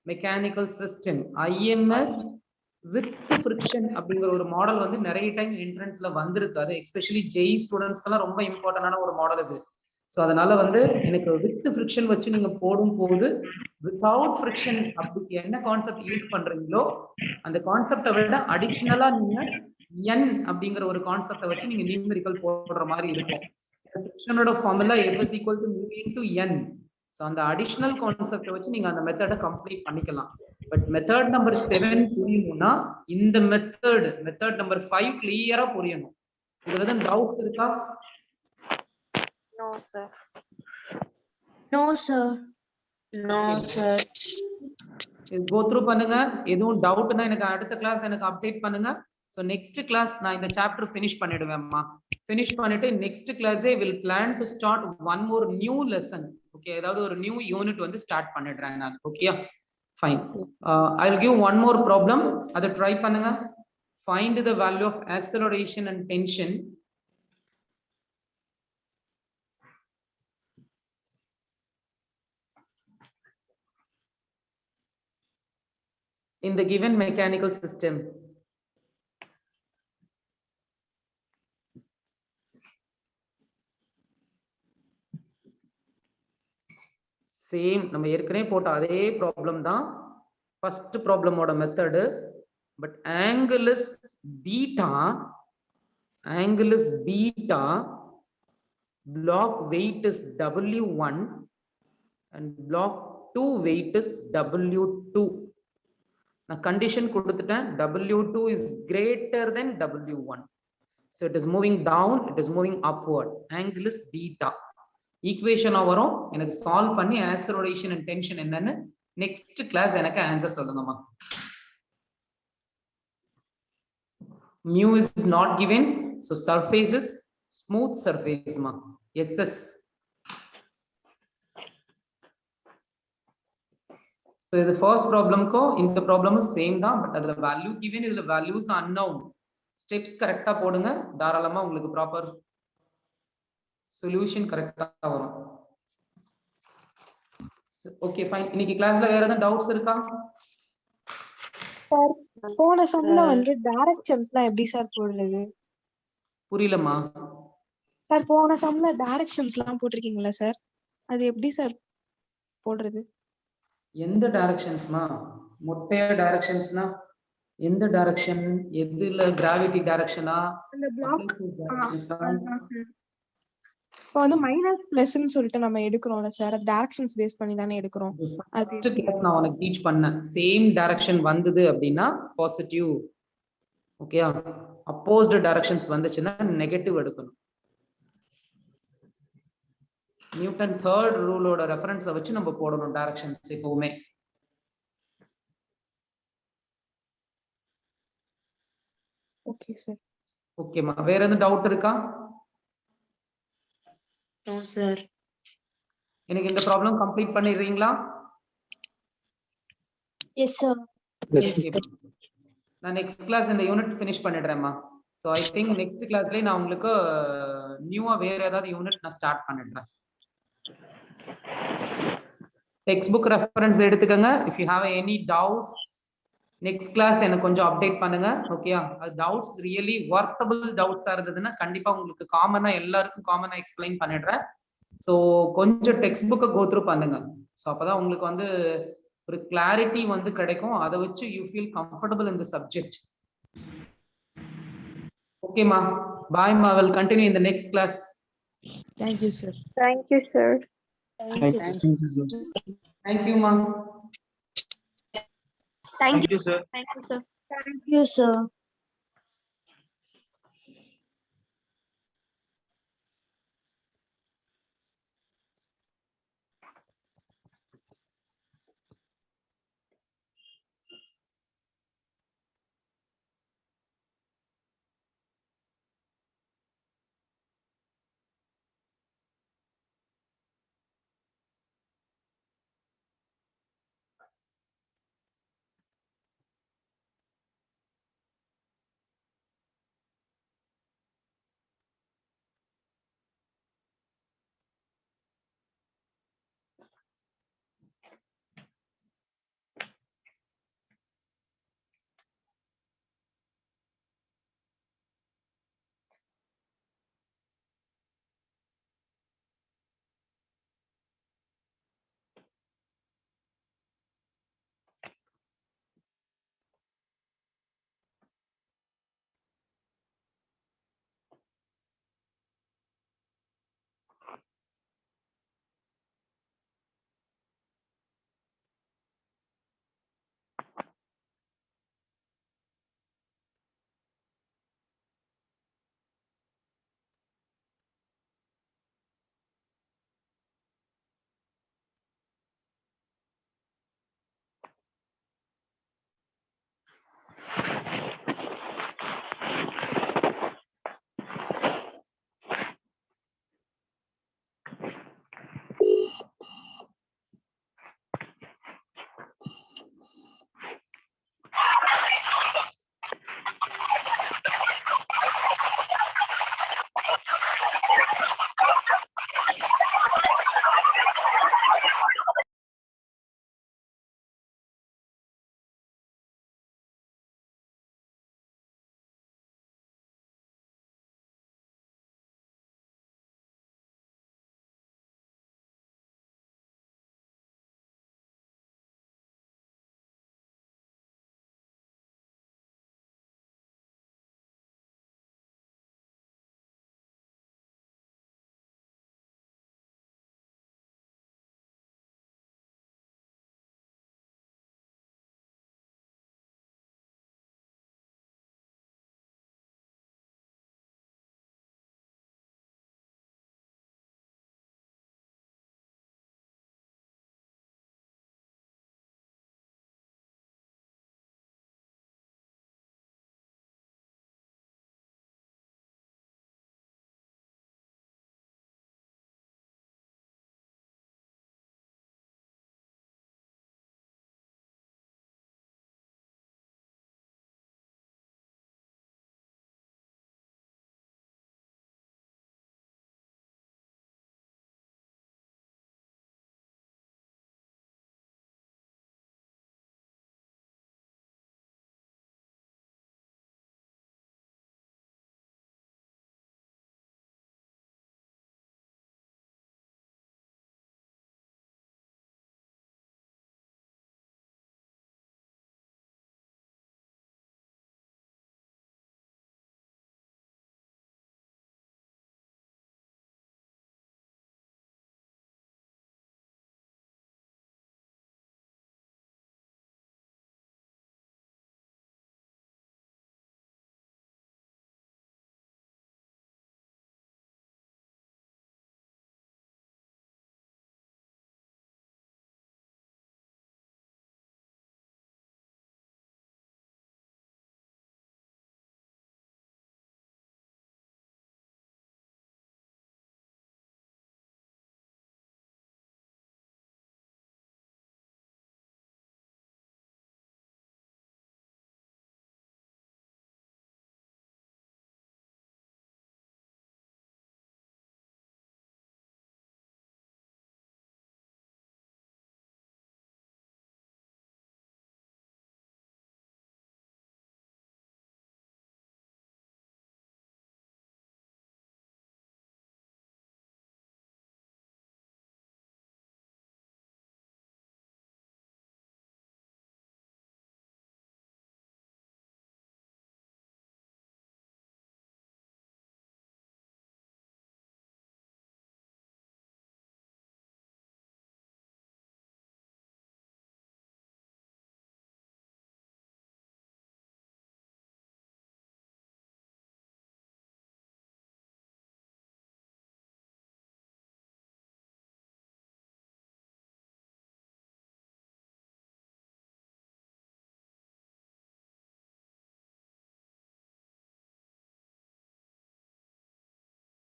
mechanical system IMS with friction அப்படிங்கிற ஒரு மாடல் வந்து நிறைய டைம் என்ட்ரன்ஸ்ல வந்திருக்காது. எஸ்பெஷலி JEE ஸ்டூடெண்ட்ஸ்க்கெல்லாம் ரொம்ப இம்பார்ட்டன்டான ஒரு மாடல் இது. ஸோ அதனால வந்து எனக்கு வித் ஃபிரிக்ஷன் வச்சு நீங்க போடும் போது வித்தவுட் ஃபிரிக்ஷன் அப்படி என்ன கான்செப்ட் யூஸ் பண்றீங்களோ அந்த கான்செப்டை விட அடிஷனலா நீங்க n அப்படிங்கிற ஒரு கான்செப்டை வச்சு நீங்க நியூமெரிக்கல் போடுற மாதிரி இருக்கும். ஃபிரிக்ஷனோட formula F is equal to mu into n. So அந்த அடிஷனல் கான்செப்டை வச்சு நீங்க அந்த மெத்தடை கம்ப்ளீட் பண்ணிக்கலாம். பட் மெத்தட் நம்பர் 7 புரியணும்னா இந்த மெத்தட் நம்பர் 5 கிளியரா புரியணும். இதுல எதுவும் டவுட் இருக்கா? No sir. No, sir. No sir. Go through பண்ணுங்க. எதுவும் டவுட்னா எனக்கு அடுத்த கிளாஸ் எனக்கு அப்டேட் பண்ணுங்க. ஸோ நெக்ஸ்ட் கிளாஸ் நான் இந்த சாப்டர் ஃபினிஷ் பண்ணிடுவேன்மா. ஃபினிஷ் பண்ணிட்டு நெக்ஸ்ட் கிளாஸே will plan to start one more new lesson. Okay, ஏதாவது ஒரு நியூ யூனிட் வந்து ஸ்டார்ட் பண்ணிடுறேன் நான். ஓகேயா? Fine. I will give one more problem. அதை ட்ரை பண்ணுங்க. Find the value of acceleration and tension in the given mechanical system. Same நம்ம ஏற்கனவே போட்ட அதே ப்ராப்ளம் தான். ஃபர்ஸ்ட் ப்ராப்ளமோட method. But angle is beta, block weight is W1 and block 2 weight is W2. நான் கண்டிஷன் கொடுத்துட்டேன். W2 is greater than W1. So it is moving down, it is moving upward. Angle is beta. ஈக்குவேஷனா வரும். எனக்கு solve பண்ணி acceleration and tension என்னன்னு next class எனக்கு answer சொல்லுங்கம்மா. mu is not given, so surface is smooth surface ma. SS. So the first problem ko இந்த problem same தான். But அதுல value given, இதுல values unknown. ஸ்டெப்ஸ் கரெக்டா போடுங்க. தாராளமா உங்களுக்கு ப்ராப்பர் சொல்யூஷன் கரெக்டா வரும். Okay fine. இன்னைக்கு கிளாஸ்ல வேற ஏதாவது டவுட்ஸ் இருக்கா? சார் போன சம்ல வந்து டைரக்ஷன்ஸ்லாம் எப்படி சார் போடுறது? புரியலமா? சார் போன சம்ல டைரக்ஷன்ஸ்லாம் போட்டிருக்கீங்களா சார்? அது எப்படி சார் போடுறது? எந்த டைரக்ஷன்ஸ்மா? மொட்டையா டைரக்ஷன்ஸ்னா எந்த டைரக்ஷன்? எதுல? கிராவிட்டி டைரக்ஷனா? அந்த பிளாக் இப்போ வந்து மைனஸ் பிளஸ்ன்னு சொல்லிட்டு நம்ம எடுக்கிறோம்ல சார், அது டைரக்ஷன்ஸ் பேஸ் பண்ணி தானே எடுக்கிறோம். ஃபர்ஸ்ட் கிளாஸ் நான் உனக்கு டீச் பண்ணேன். சேம் டைரக்ஷன் வந்தது அப்படின்னா பாசிட்டிவ். ஓகேயா? அப்போஸ்ட் டைரக்ஷன்ஸ் வந்துச்சுன்னா நெகட்டிவ் எடுக்கணும். நியூட்டன் தேர்ட் ரூலோட ரெஃபரன்ஸை வச்சு நம்ம போடணும் டைரக்ஷன்ஸ் எப்பவுமே. Okay sir. ஓகேம்மா, வேற எதுவும் டவுட் இருக்கா? No, sir. எனக்கு இந்த ப்ராப்ளம் கம்ப்ளீட் பண்ணிடுறீங்களா? Yes, sir. Okay. நான் நெக்ஸ்ட் கிளாஸ் இந்த யூனிட் ஃபினிஷ் பண்ணிடுறேன்மா. ஸோ ஐ திங்க் நெக்ஸ்ட் கிளாஸ்லேயே நான் உங்களுக்கு நியூவா வேற ஏதாவது யூனிட் நான் ஸ்டார்ட் பண்ணிடுறேன். டெக்ஸ்ட் புக் ரெஃபரன்ஸ் எடுத்துக்கோங்க. If you have any doubts next class எனக்கு கொஞ்சம் அப்டேட் பண்ணுங்க. ஓகேயா? அது டவுட்ஸ் ரியலி வொர்த்தபிள் டவுட்ஸா இருந்ததுன்னா கண்டிப்பா உங்களுக்கு காமனா எல்லாருக்கும் காமனா எக்ஸ்பிளைன் பண்ணிடுறேன். ஸோ கொஞ்சம் டெக்ஸ்ட் புக்கை கோத்ரூ பண்ணுங்க. ஸோ அப்பதான் உங்களுக்கு வந்து ஒரு கிளாரிட்டி வந்து கிடைக்கும். அதை வச்சு you feel comfortable in the subject. ஓகேமா, பாய்மா. Will continue in the next class. Thank you, sir. Thank you, sir. Thank you, sir. தேங்க்யூமா. Thank you, Thank you, sir. thank you, sir.